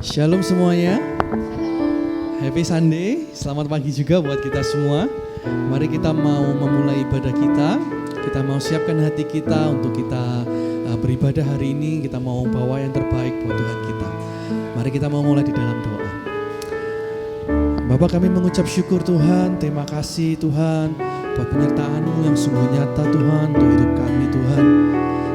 Shalom semuanya. Happy Sunday. Selamat pagi juga buat kita semua. Mari kita mau memulai ibadah kita. Kita mau siapkan hati kita untuk kita beribadah hari ini. Kita mau bawa yang terbaik buat Tuhan kita. Mari kita mau mulai di dalam doa. Bapa, kami mengucap syukur Tuhan. Terima kasih Tuhan buat penyertaan-Mu yang sungguh nyata Tuhan untuk hidup kami Tuhan.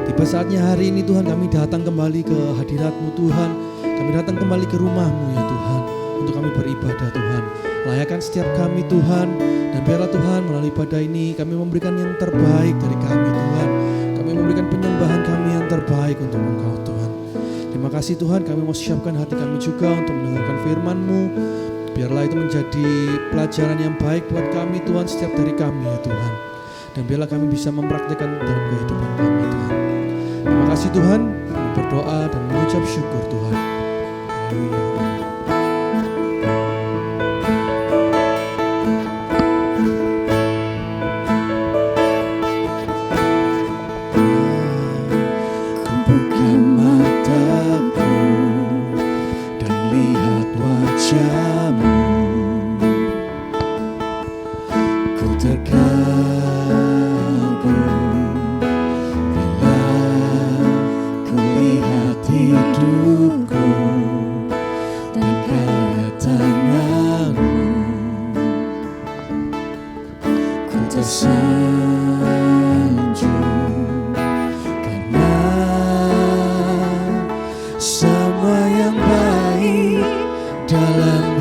Tiba saatnya hari ini Tuhan, kami datang kembali ke hadirat-Mu Tuhan. Kami datang kembali ke rumah-Mu ya Tuhan, untuk kami beribadah Tuhan. Layakan setiap kami Tuhan, dan biarlah Tuhan melalui ibadah ini kami memberikan yang terbaik dari kami Tuhan. Kami memberikan penyembahan kami yang terbaik untuk Engkau Tuhan. Terima kasih Tuhan, kami mau siapkan hati kami juga untuk mendengarkan firman-Mu. Biarlah itu menjadi pelajaran yang baik buat kami Tuhan, setiap dari kami ya Tuhan. Dan biarlah kami bisa mempraktikkan dalam kehidupan kami Tuhan. Terima kasih Tuhan, kami berdoa dan mengucap syukur Tuhan.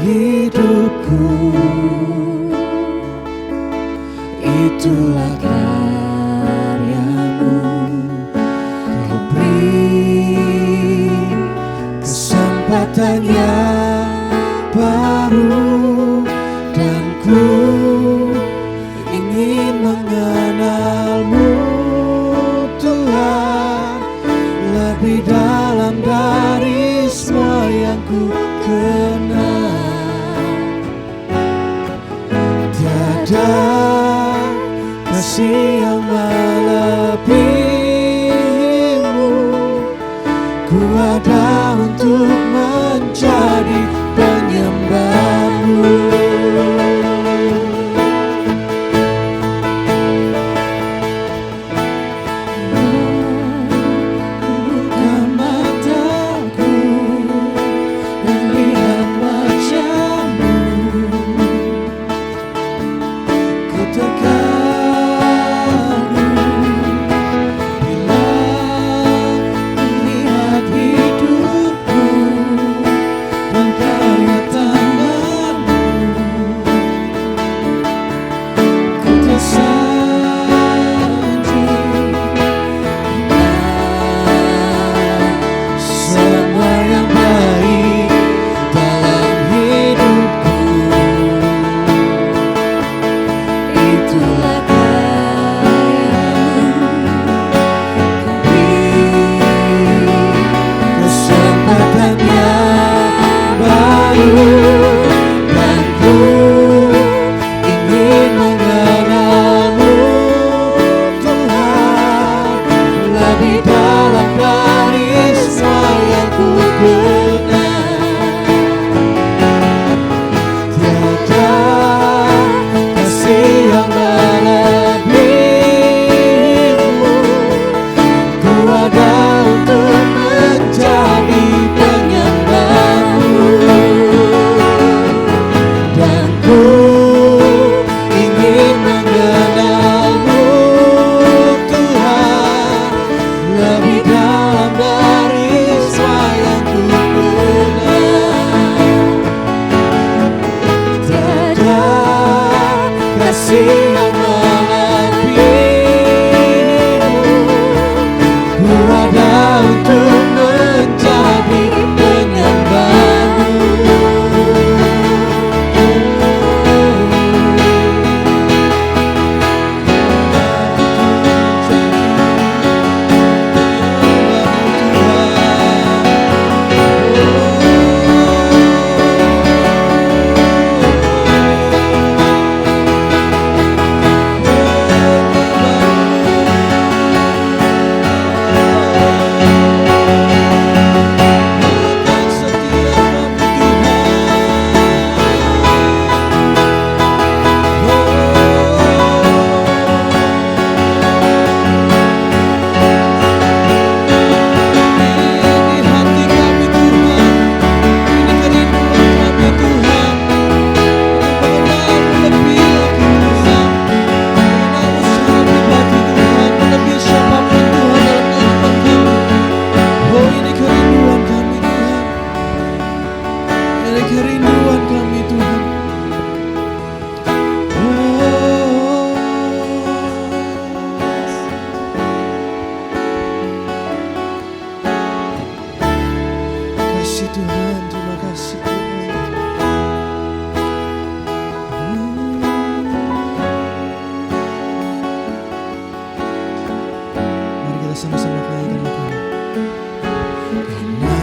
Hidupku kasih Tuhan, terima kasih Tuhan. Mari kita sama-sama nyanyikan lagu ini. Karena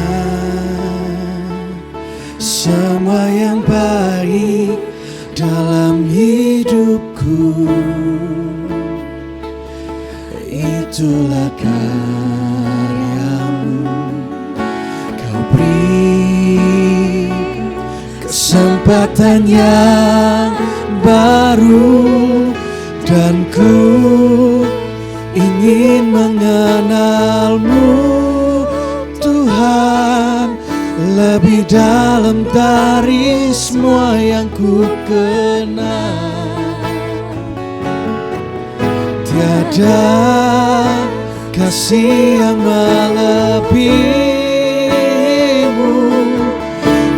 semua yang baik dalam hidupku itulah karyamu. Kau beri kesempatan yang baru dan ku ingin mengenalmu Tuhan lebih dalam dari semua yang ku kenal. Tiada kasih yang melebihimu.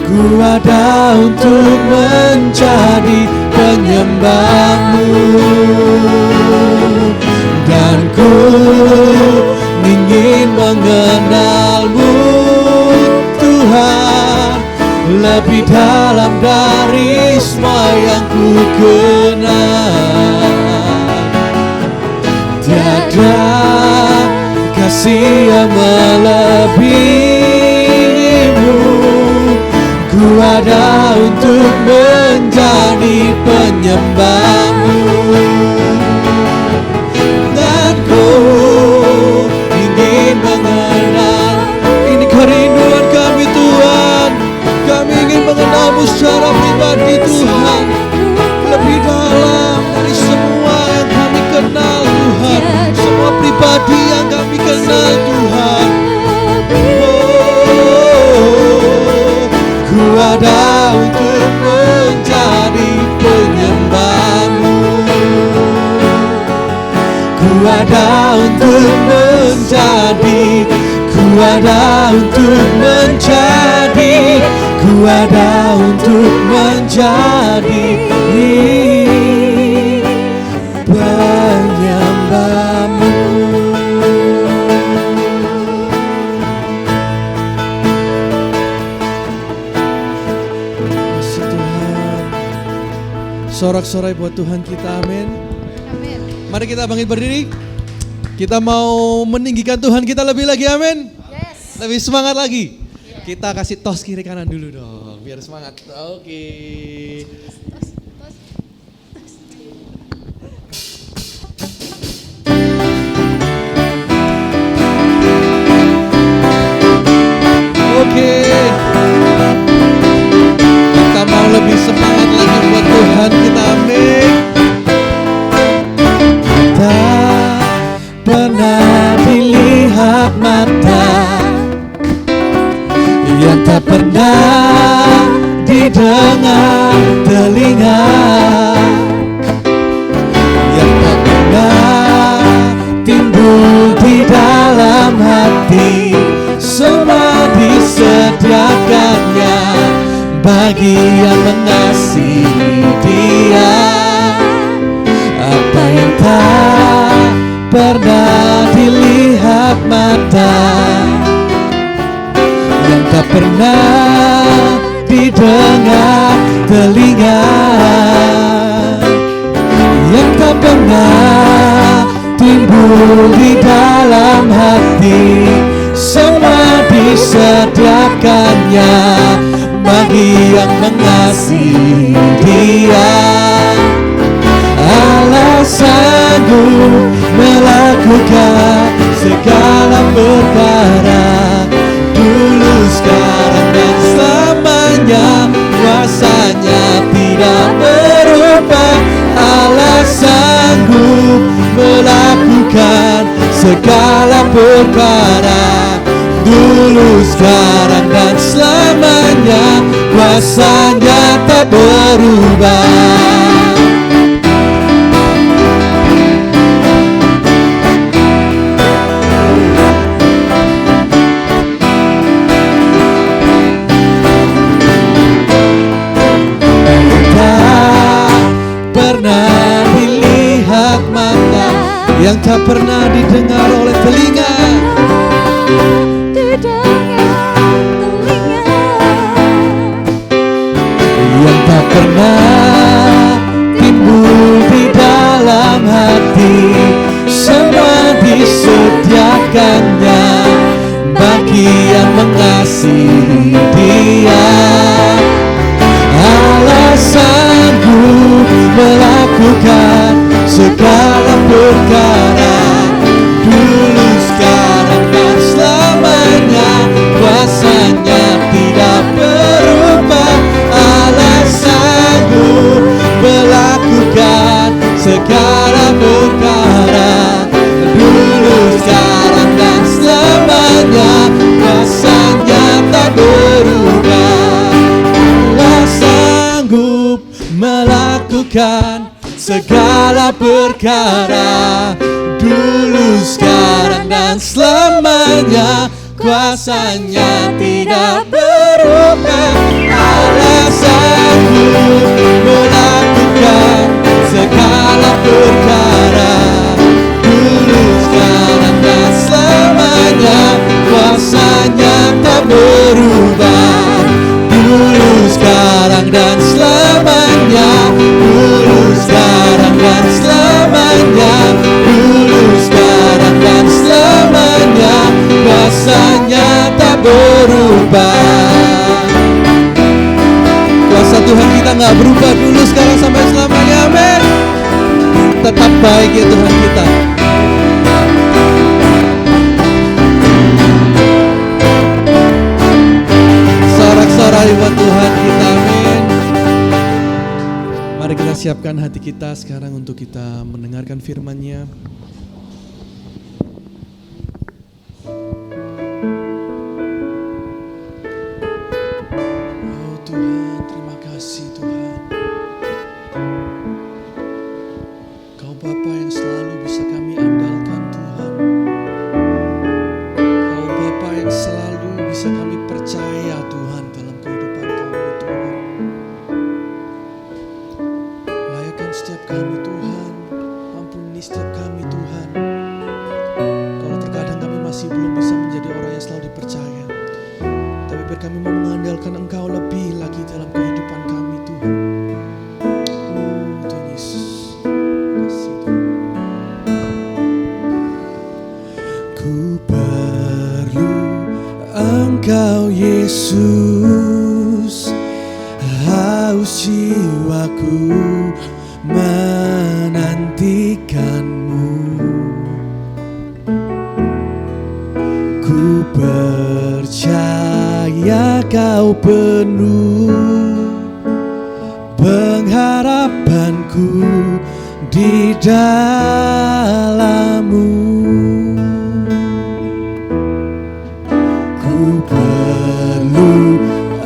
Ku ada untuk menjadi penyembahmu, dan ku ingin mengenalmu Tuhan lebih dalam dari semua yang ku kenal. Tiada kasih yang melebihimu. Ku ada untuk menjadi penyembahmu, dan ku ingin mengenal. Ini kerinduan kami Tuhan. Kami ingin mengenalmu secara pribadi Tuhan, lebih dalam dari semua yang kami kenal Tuhan, semua pribadi yang kami kenal Tuhan. Ku ada untuk menjadi penyembahmu. Ku ada untuk menjadi, ku ada untuk menjadi, ku ada untuk menjadi penyembahmu. Kasih Tuhan. Sorak-sorai buat Tuhan kita, amin. Amin. Mari kita bangkit berdiri. Kita mau meninggikan Tuhan kita lebih lagi, amin. Yes. Lebih semangat lagi. Kita kasih tos kiri kanan dulu dong, biar semangat. Oke. Oke. Kita mau lebih semangat lagi buat Tuhan kita, amin. Tak pernah dilihat mata, yang tak pernah didengar telinga, yang tak pernah timbul di dalam hati, semua disediakannya bagi yang mengasihi Dia. Apa yang tak pernah dilihat mata, yang tak pernah didengar telinga, yang tak pernah timbul di dalam hati, semua disediakannya bagi yang mengasihi Dia. Allah sanggup melakukan segala perkara, dulu, sekarang, dan selamanya. Kuasanya tidak berubah. Allah sanggup melakukan segala perkara, dulu, sekarang, dan selamanya. Kuasanya tak berubah. Yang tak pernah didengar oleh telinga, pernah timbul di dalam hati, semua disediakannya bagi yang mengasihi Dia. Allah sanggup melakukan segala perkara, dulu, sekarang, dan selamanya. Kuasanya tidak berubah. Allah sanggup melakukan segala perkara, dulu, sekarang, dan selamanya. Kuasanya tak berubah. Allah sanggup melakukan segala perkara, dulu, sekarang, dan selamanya. Kuasanya tidak berubah. Allah sanggup melakukan segala perkara, dulu, sekarang, dan selamanya. Kuasanya tak berubah. Dulu, sekarang, dan selamanya. Dulu, sekarang, dan selamanya. Dulu, sekarang, dan selamanya. Kuasanya tak berubah. Kuasa Tuhan kita gak berubah, dulu, sekarang, sampai selamanya. Amin. Tetap baik ya Tuhan kita. Sorak-sorai buat Tuhan kita. Amin. Mari kita siapkan hati kita sekarang untuk kita mendengarkan firman-Nya. Engkau Yesus, haus jiwaku menantikanmu. Ku percaya kau penuh pengharapanku di dalam-Mu.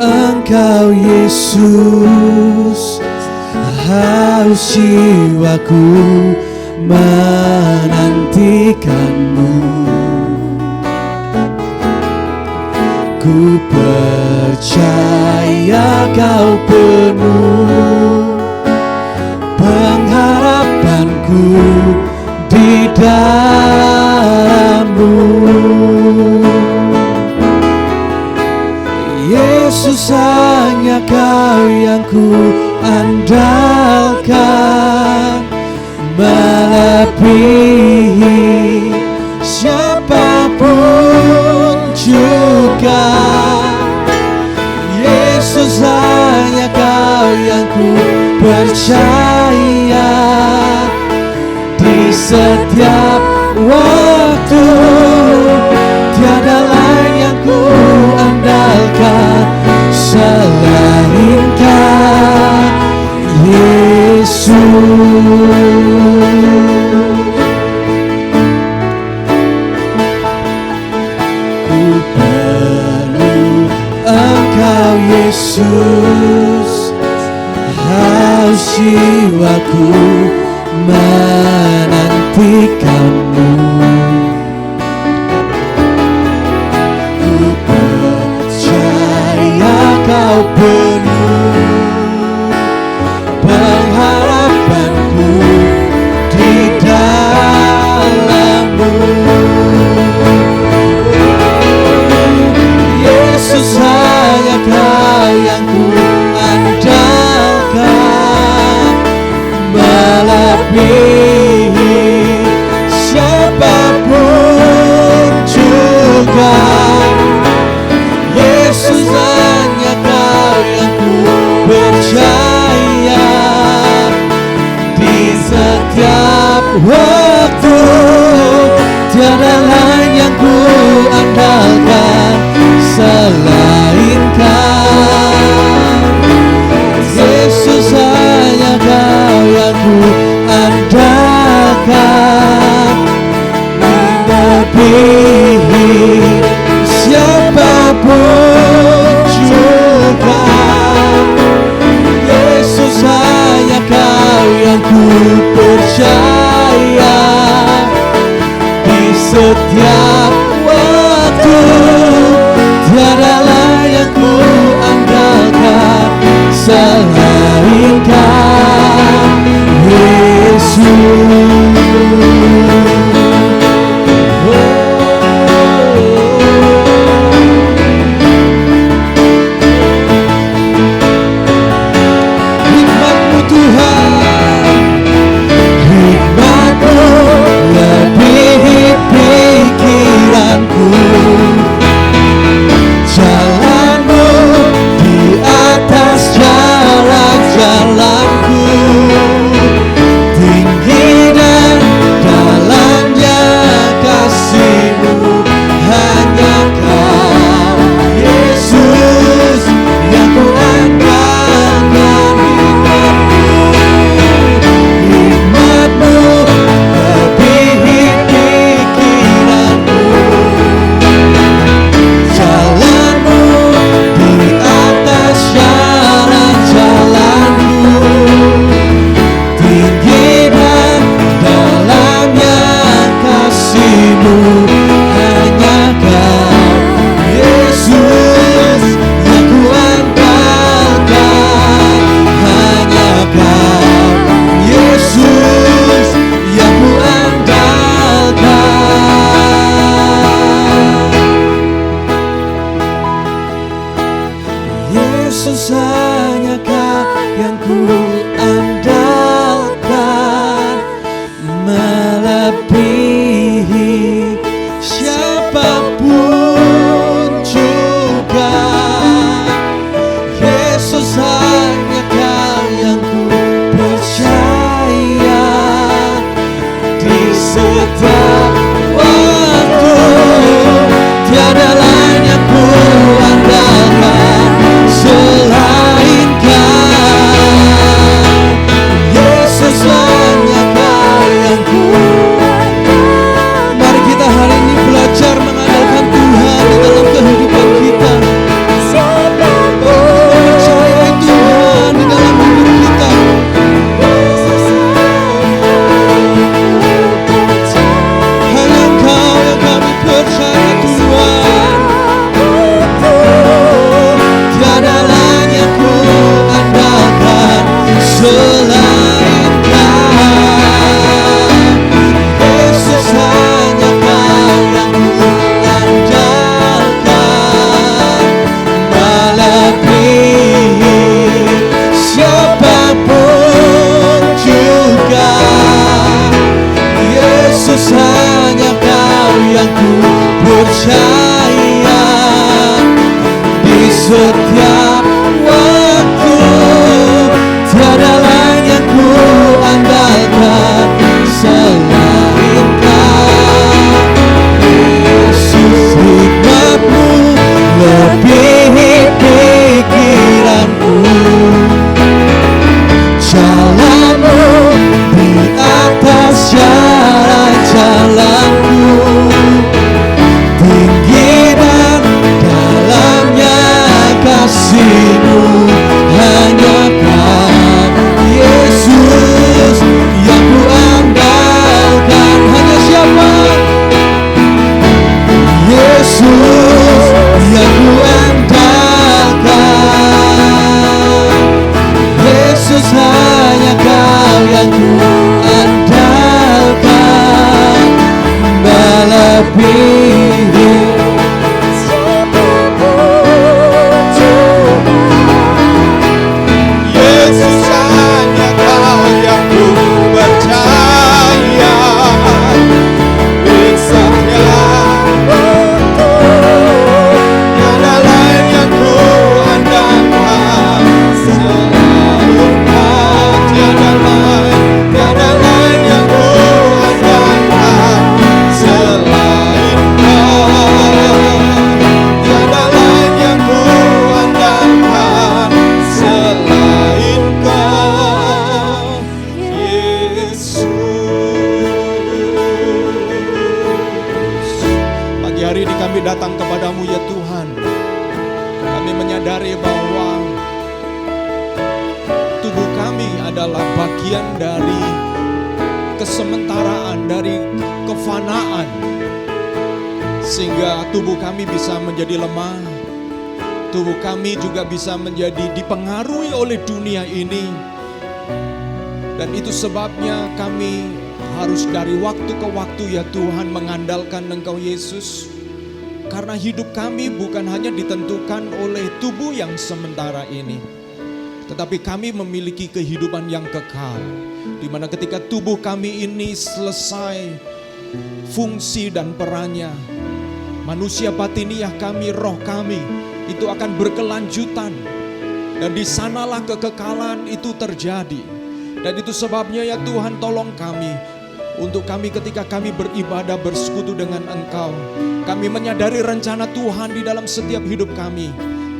Engkau Yesus, haus jiwaku menantikanmu. Ku percaya kau penuh pengharapanku di dalam-Mu. Yesus, hanya Kau yang ku andalkan, melebihi siapapun juga. Yesus, hanya Kau yang ku percaya di setiap waktu. Tiada lain yang ku andalkan selain Kau, Yesus. Ku perlu Engkau Yesus, haus jiwaku menantikanmu. Kau penuh pengharapanku di dalam-Mu. Yesus, hanya Kau yang ku andalkan. Yesus hanya Kau yang ku percaya. Di setiap waktu tiada lain yang ku andalkan selain Kau. Yesus hanya Kau yang ku andalkan, melebihi siapapun juga. Yesus hanya Kau yang ku percaya. Di setiap waktu tiada lain yang ku andalkan selain Kau, Yesus. Hikmat-Mu Tuhan, hikmat-Mu lebihi pikiranku. Jalan-Mu di atas jalan-jalanku. Tinggi dan dalamnya kasih-Mu hanya Kau, Yesus, yang ku andalkan. Hikmat-Mu lebihi pikiranku. Jalan-Mu di atas jalan-jalanku. Tinggi dan dalamnya kasih-Mu hanya Kau, Yesus, yang ku andalkan. Hanya Kau, Yesus, yang ku andalkan. Yesus hanya Kau yang ku andalkan, melebihi siapapun juga. Yesus hanya Kau yang ku percaya. Di setiap waktu tiada lain yang ku andalkan selain Kau. Yesus hanya Kau yang ku. Mari kita hari ini belajar mengandalkan Tuhan di dalam kehidupan kita. Percayai Tuhan di dalam hidup kita. Hanya Engkau yang kami percaya Tuhan. Tiada lain yang ku andalkan selain Kau. Yesus hanya Kau yang ku andalkan, melebihi siapapun juga. Yesus hanya Kau yang ku percaya. Di setiap waktu tiada lain yang ku andalkan selain Kau. Yesus, hikmat-Mu lebihi pikiranku. Jalan-Mu di atas jalan-jalanku. Tinggi dan dalamnya kasih-Mu hanya Kau, Yesus, yang ku andalkan. Hanya siapa? Yesus yang ku andalkan. Yesus hanya Kau yang ku andalkan, melebihi siapapun juga. menyadari bahwa tubuh kami adalah bagian dari kesementaraan, dari kefanaan, sehingga tubuh kami bisa menjadi lemah. Tubuh kami juga bisa menjadi dipengaruhi oleh dunia ini. Dan itu sebabnya kami harus dari waktu ke waktu ya Tuhan mengandalkan Engkau Yesus. Karena hidup kami bukan hanya ditentukan oleh tubuh yang sementara ini, tetapi kami memiliki kehidupan yang kekal, di mana ketika tubuh kami ini selesai fungsi dan perannya, manusia batiniah kami, roh kami itu akan berkelanjutan, dan di sanalah kekekalan itu terjadi. Dan itu sebabnya ya Tuhan, tolong kami, untuk kami ketika kami beribadah bersekutu dengan Engkau, kami menyadari rencana Tuhan di dalam setiap hidup kami.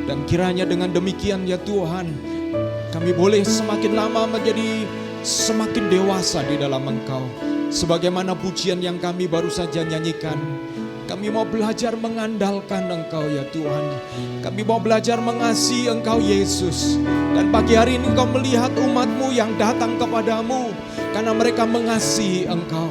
Dan kiranya dengan demikian ya Tuhan, kami boleh semakin lama menjadi semakin dewasa di dalam Engkau. Sebagaimana pujian yang kami baru saja nyanyikan, kami mau belajar mengandalkan Engkau ya Tuhan. Kami mau belajar mengasihi Engkau Yesus. Dan pagi hari ini Engkau melihat umat-Mu yang datang kepadamu karena mereka mengasihi Engkau.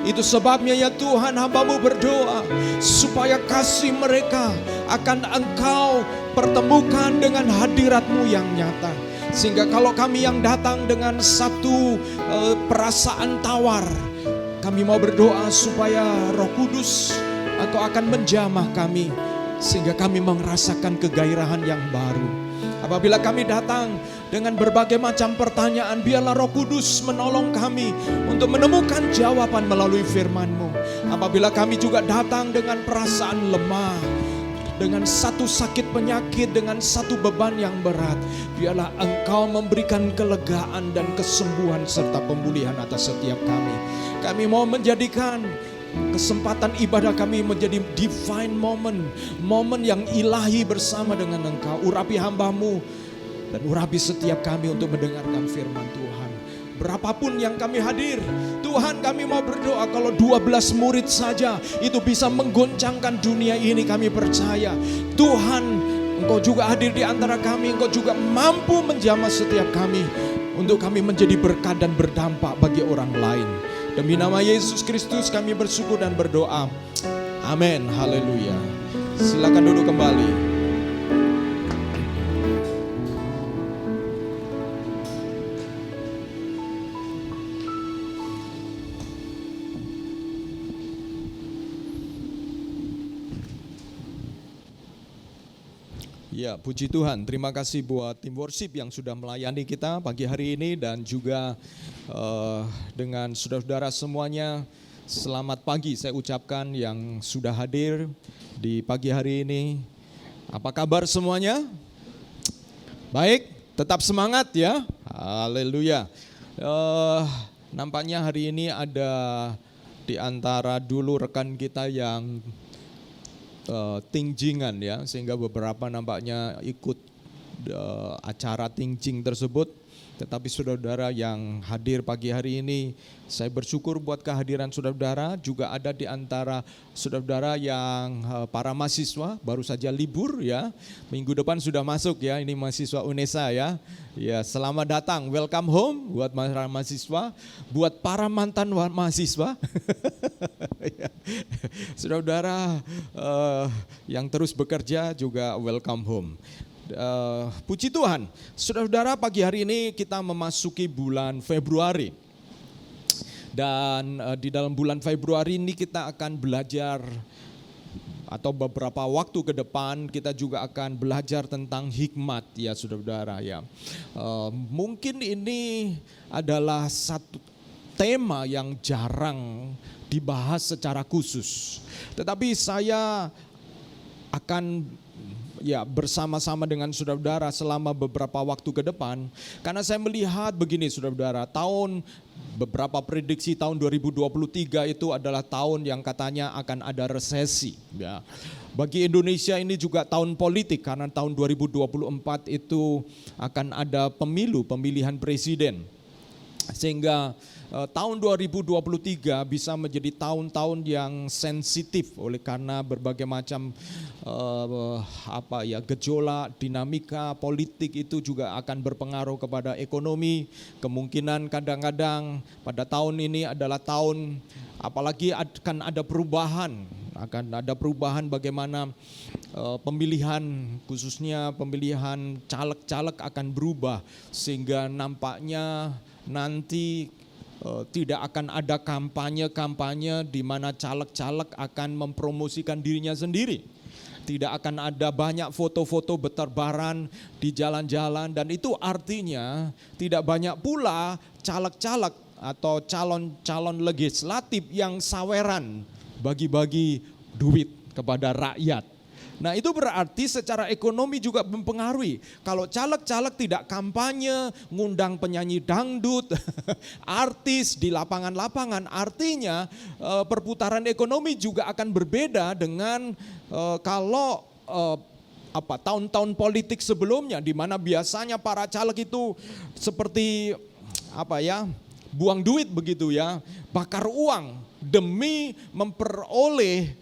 Itu sebabnya ya Tuhan, hamba-Mu berdoa supaya kasih mereka akan Engkau pertemukan dengan hadirat-Mu yang nyata. Sehingga kalau kami yang datang dengan satu perasaan tawar, kami mau berdoa supaya Roh Kudus Engkau akan menjamah kami, sehingga kami merasakan kegairahan yang baru. Apabila kami datang dengan berbagai macam pertanyaan, biarlah Roh Kudus menolong kami untuk menemukan jawaban melalui firman-Mu. Apabila kami juga datang dengan perasaan lemah, dengan satu sakit penyakit, dengan satu beban yang berat, biarlah Engkau memberikan kelegaan dan kesembuhan serta pemulihan atas setiap kami. Kami mau menjadikan kesempatan ibadah kami menjadi divine moment, momen yang ilahi bersama dengan Engkau. Urapi hamba-Mu dan urapi setiap kami untuk mendengarkan firman Tuhan. Berapapun yang kami hadir, Tuhan, kami mau berdoa kalau 12 murid saja itu bisa menggoncangkan dunia ini. Kami percaya Tuhan, Engkau juga hadir di antara kami. Engkau juga mampu menjamah setiap kami untuk kami menjadi berkat dan berdampak bagi orang lain. Demi nama Yesus Kristus kami bersyukur dan berdoa. Amin. Haleluya. Silakan duduk kembali. Ya, puji Tuhan. Terima kasih buat tim worship yang sudah melayani kita pagi hari ini, dan juga dengan saudara-saudara semuanya, selamat pagi saya ucapkan yang sudah hadir di pagi hari ini. Apa kabar semuanya? Baik, tetap semangat ya. Haleluya. Nampaknya hari ini ada di antara dulu rekan kita yang tingjingan ya, sehingga beberapa nampaknya ikut acara tingjing tersebut. Tetapi saudara-saudara yang hadir pagi hari ini, saya bersyukur buat kehadiran saudara-saudara. Juga ada di antara saudara-saudara yang para mahasiswa baru saja libur ya. Minggu depan sudah masuk ya, ini mahasiswa UNESA ya. Ya, selamat datang, welcome home buat para mahasiswa, buat para mantan mahasiswa. Saudara-saudara yang terus bekerja juga welcome home. Puji Tuhan, saudara-saudara, pagi hari ini kita memasuki bulan Februari. Dan di dalam bulan Februari ini kita akan belajar, atau beberapa waktu ke depan kita juga akan belajar tentang hikmat ya saudara-saudara ya. Mungkin ini adalah satu tema yang jarang dibahas secara khusus. Tetapi saya akan bersama-sama dengan saudara-saudara selama beberapa waktu ke depan, karena saya melihat begini saudara-saudara, beberapa prediksi tahun 2023 itu adalah tahun yang katanya akan ada resesi ya. Bagi Indonesia ini juga tahun politik, karena tahun 2024 itu akan ada pemilihan presiden. Sehingga tahun 2023 bisa menjadi tahun-tahun yang sensitif oleh karena berbagai macam gejolak, dinamika politik itu juga akan berpengaruh kepada ekonomi. Kemungkinan kadang-kadang pada tahun ini adalah tahun apalagi akan ada perubahan bagaimana pemilihan, khususnya pemilihan caleg-caleg akan berubah sehingga nampaknya nanti tidak akan ada kampanye di mana caleg-caleg akan mempromosikan dirinya sendiri. Tidak akan ada banyak foto-foto berterbaran di jalan-jalan, dan itu artinya tidak banyak pula caleg-caleg atau calon-calon legislatif yang saweran bagi-bagi duit kepada rakyat. Nah, itu berarti secara ekonomi juga mempengaruhi. Kalau caleg-caleg tidak kampanye, ngundang penyanyi dangdut, artis di lapangan-lapangan, artinya perputaran ekonomi juga akan berbeda dengan kalau tahun-tahun politik sebelumnya, di mana biasanya para caleg itu seperti buang duit begitu ya, bakar uang demi memperoleh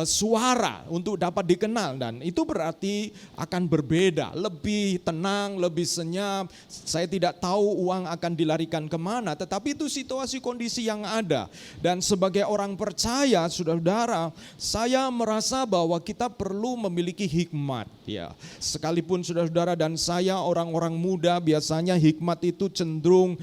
suara untuk dapat dikenal, dan itu berarti akan berbeda, lebih tenang, lebih senyap. Saya tidak tahu uang akan dilarikan kemana, tetapi itu situasi kondisi yang ada. Dan sebagai orang percaya, saudara-saudara, saya merasa bahwa kita perlu memiliki hikmat ya. Sekalipun saudara-saudara dan saya orang-orang muda, biasanya hikmat itu cenderung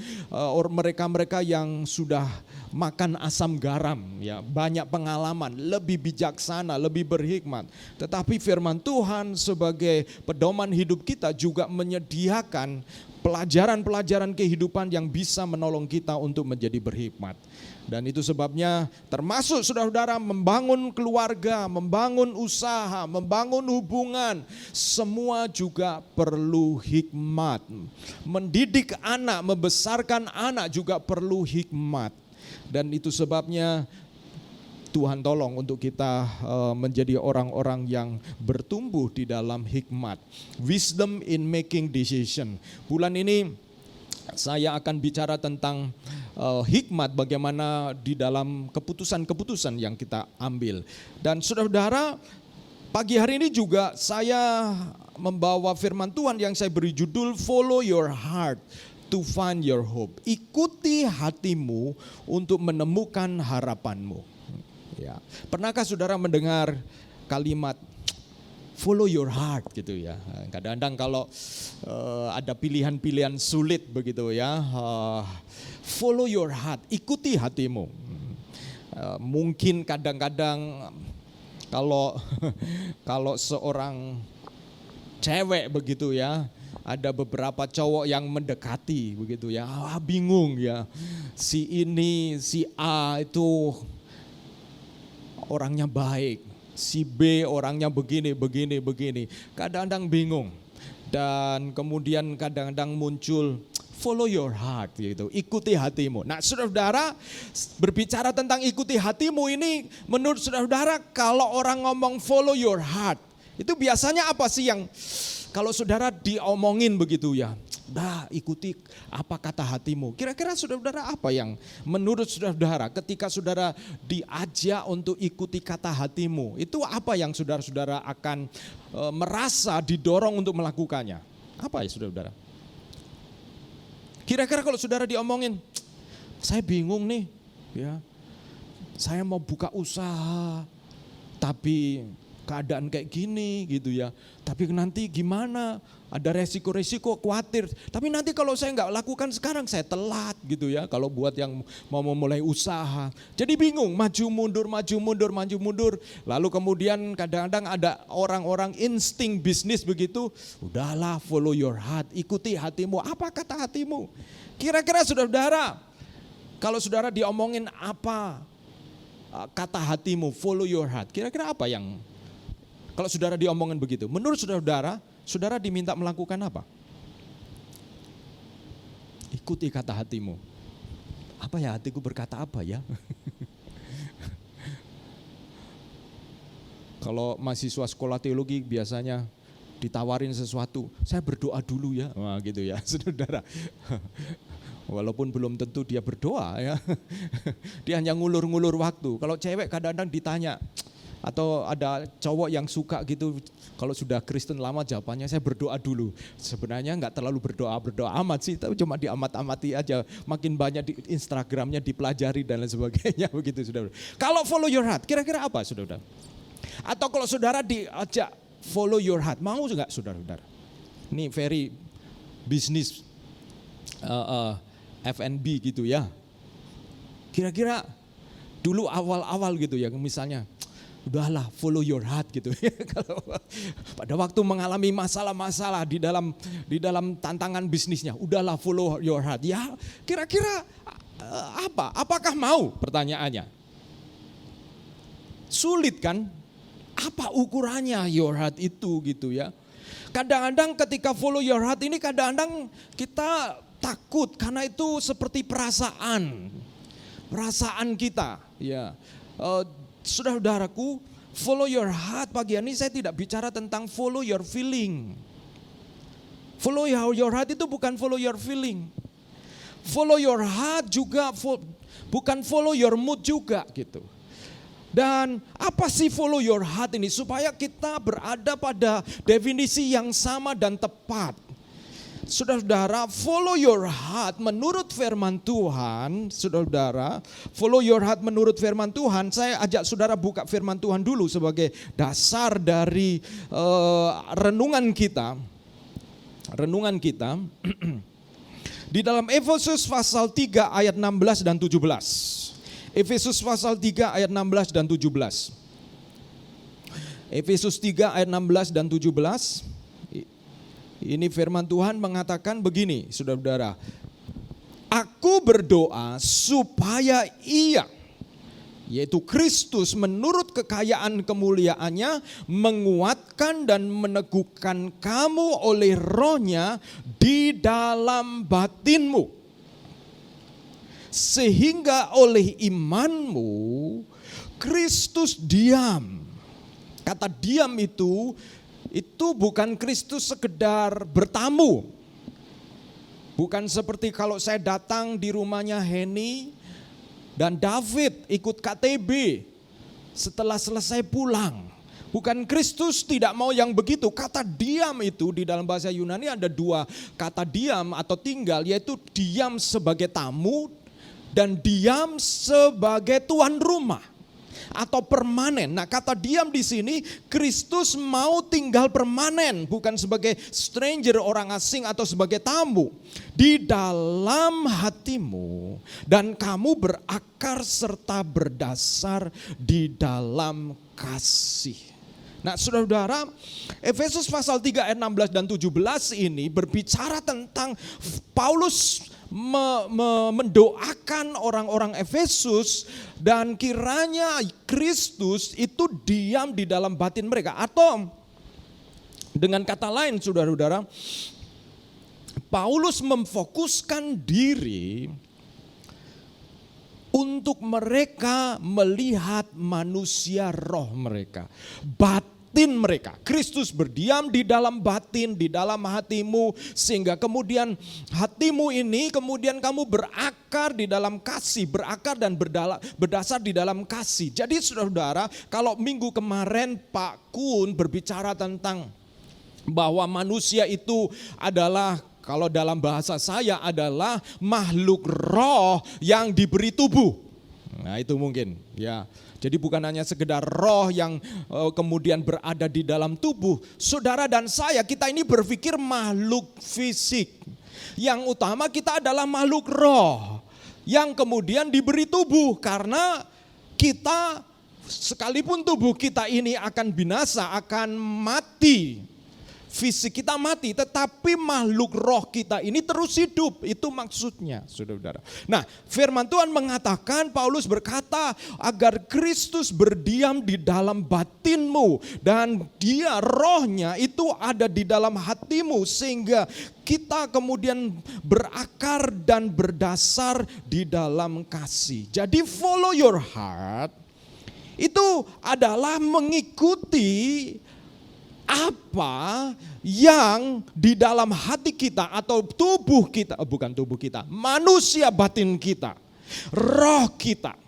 mereka-mereka yang sudah makan asam garam ya, banyak pengalaman, lebih bijaksana, lebih berhikmat. Tetapi firman Tuhan sebagai pedoman hidup kita juga menyediakan pelajaran-pelajaran kehidupan yang bisa menolong kita untuk menjadi berhikmat. Dan itu sebabnya termasuk saudara-saudara membangun keluarga, membangun usaha, membangun hubungan, semua juga perlu hikmat. Mendidik anak, membesarkan anak juga perlu hikmat. Dan itu sebabnya Tuhan tolong untuk kita menjadi orang-orang yang bertumbuh di dalam hikmat. Wisdom in making decision. Bulan ini saya akan bicara tentang hikmat bagaimana di dalam keputusan-keputusan yang kita ambil. Dan saudara-saudara, pagi hari ini juga saya membawa firman Tuhan yang saya beri judul Follow Your Heart to find your hope. Ikuti hatimu untuk menemukan harapanmu. Ya. Pernahkah saudara mendengar kalimat follow your heart gitu ya? Kadang-kadang kalau ada pilihan-pilihan sulit begitu ya, follow your heart, ikuti hatimu. Mungkin kadang-kadang kalau seorang cewek begitu ya, ada beberapa cowok yang mendekati begitu ya, bingung ya, si ini, si A itu orangnya baik, si B orangnya begini. Kadang-kadang bingung. Dan kemudian kadang-kadang muncul follow your heart gitu, ikuti hatimu. Nah, saudara-saudara, berbicara tentang ikuti hatimu ini, menurut saudara-saudara kalau orang ngomong follow your heart, itu biasanya apa sih yang kalau saudara diomongin begitu ya, ikuti apa kata hatimu. Kira-kira saudara-saudara apa yang menurut saudara-saudara ketika saudara diajak untuk ikuti kata hatimu, itu apa yang saudara-saudara akan merasa didorong untuk melakukannya? Apa ya saudara-saudara? Kira-kira kalau saudara diomongin, saya bingung nih ya, saya mau buka usaha tapi keadaan kayak gini gitu ya, tapi nanti gimana, ada resiko-resiko, khawatir, tapi nanti kalau saya nggak lakukan sekarang saya telat gitu ya, kalau buat yang mau memulai usaha. Jadi bingung, maju mundur, lalu kemudian kadang-kadang ada orang-orang insting bisnis begitu, udahlah follow your heart, ikuti hatimu, apa kata hatimu. Kira-kira saudara-saudara, kalau saudara diomongin apa kata hatimu, follow your heart, kira-kira apa yang kalau saudara diomongin begitu, menurut saudara-saudara, saudara diminta melakukan apa? Ikuti kata hatimu. Apa ya, hatiku berkata apa ya? Kalau mahasiswa sekolah teologi biasanya ditawarin sesuatu, saya berdoa dulu ya, gitu ya, saudara. Walaupun belum tentu dia berdoa ya. Dia hanya ngulur-ngulur waktu. Kalau cewek kadang-kadang ditanya, atau ada cowok yang suka gitu, kalau sudah Kristen lama jawabannya saya berdoa dulu. Sebenarnya nggak terlalu berdoa amat sih, tapi cuma diamat-amati aja. Makin banyak di Instagramnya dipelajari dan lain sebagainya begitu saudara. Kalau follow your heart, kira-kira apa saudara? Atau kalau saudara diajak follow your heart, mau nggak saudara-saudara? Ini very business F&B gitu ya. Kira-kira dulu awal-awal gitu ya, misalnya udahlah follow your heart gitu. Kalau pada waktu mengalami masalah-masalah di dalam tantangan bisnisnya, udahlah follow your heart. Ya, kira-kira apa? Apakah mau? Pertanyaannya. Sulit kan? Apa ukurannya your heart itu gitu ya? Kadang-kadang ketika follow your heart ini kadang-kadang kita takut karena itu seperti perasaan kita ya. Saudara-saudaraku, follow your heart pagi ini saya tidak bicara tentang follow your feeling. Follow your heart itu bukan follow your feeling. Follow your heart juga bukan follow your mood juga gitu. Dan apa sih follow your heart ini? Supaya kita berada pada definisi yang sama dan tepat. Saudara-saudara, follow your heart menurut firman Tuhan. Saudara-saudara, follow your heart menurut firman Tuhan. Saya ajak saudara buka firman Tuhan dulu sebagai dasar dari renungan kita. Di dalam Efesus pasal 3 ayat 16 dan 17. Efesus pasal 3 ayat 16 dan 17. Efesus 3 ayat 16 dan 17. Ini firman Tuhan mengatakan begini, saudara-saudara. Aku berdoa supaya Ia, yaitu Kristus menurut kekayaan kemuliaannya, menguatkan dan meneguhkan kamu oleh Roh-Nya di dalam batinmu. Sehingga oleh imanmu Kristus diam. Kata diam itu bukan Kristus sekedar bertamu. Bukan seperti kalau saya datang di rumahnya Henny dan David ikut KTB setelah selesai pulang. Bukan, Kristus tidak mau yang begitu. Kata diam itu di dalam bahasa Yunani ada dua kata diam atau tinggal, yaitu diam sebagai tamu dan diam sebagai tuan rumah atau permanen. Nah, kata diam di sini Kristus mau tinggal permanen, bukan sebagai stranger, orang asing atau sebagai tamu. Di dalam hatimu dan kamu berakar serta berdasar di dalam kasih. Nah, saudara-saudara, Efesus pasal 3 ayat 16 dan 17 ini berbicara tentang Paulus mendoakan orang-orang Efesus dan kiranya Kristus itu diam di dalam batin mereka. Atau dengan kata lain, saudara-saudara, Paulus memfokuskan diri untuk mereka melihat manusia roh mereka, batin mereka. Kristus berdiam di dalam batin, di dalam hatimu, sehingga kemudian hatimu ini kemudian kamu berakar di dalam kasih, berakar dan berdasar di dalam kasih. Jadi saudara-saudara, kalau minggu kemarin Pak Kun berbicara tentang bahwa manusia itu adalah, kalau dalam bahasa saya adalah makhluk roh yang diberi tubuh. Nah, itu mungkin ya. Jadi bukan hanya sekedar roh yang kemudian berada di dalam tubuh. Saudara dan saya, kita ini berpikir makhluk fisik. Yang utama kita adalah makhluk roh yang kemudian diberi tubuh, karena kita sekalipun tubuh kita ini akan binasa, akan mati. Fisik kita mati, tetapi makhluk roh kita ini terus hidup. Itu maksudnya, saudara-saudara. Nah, firman Tuhan mengatakan, Paulus berkata, agar Kristus berdiam di dalam batinmu dan dia, rohnya itu ada di dalam hatimu, sehingga kita kemudian berakar dan berdasar di dalam kasih. Jadi follow your heart itu adalah mengikuti apa yang di dalam hati kita atau tubuh kita, bukan tubuh kita, manusia batin kita, roh kita.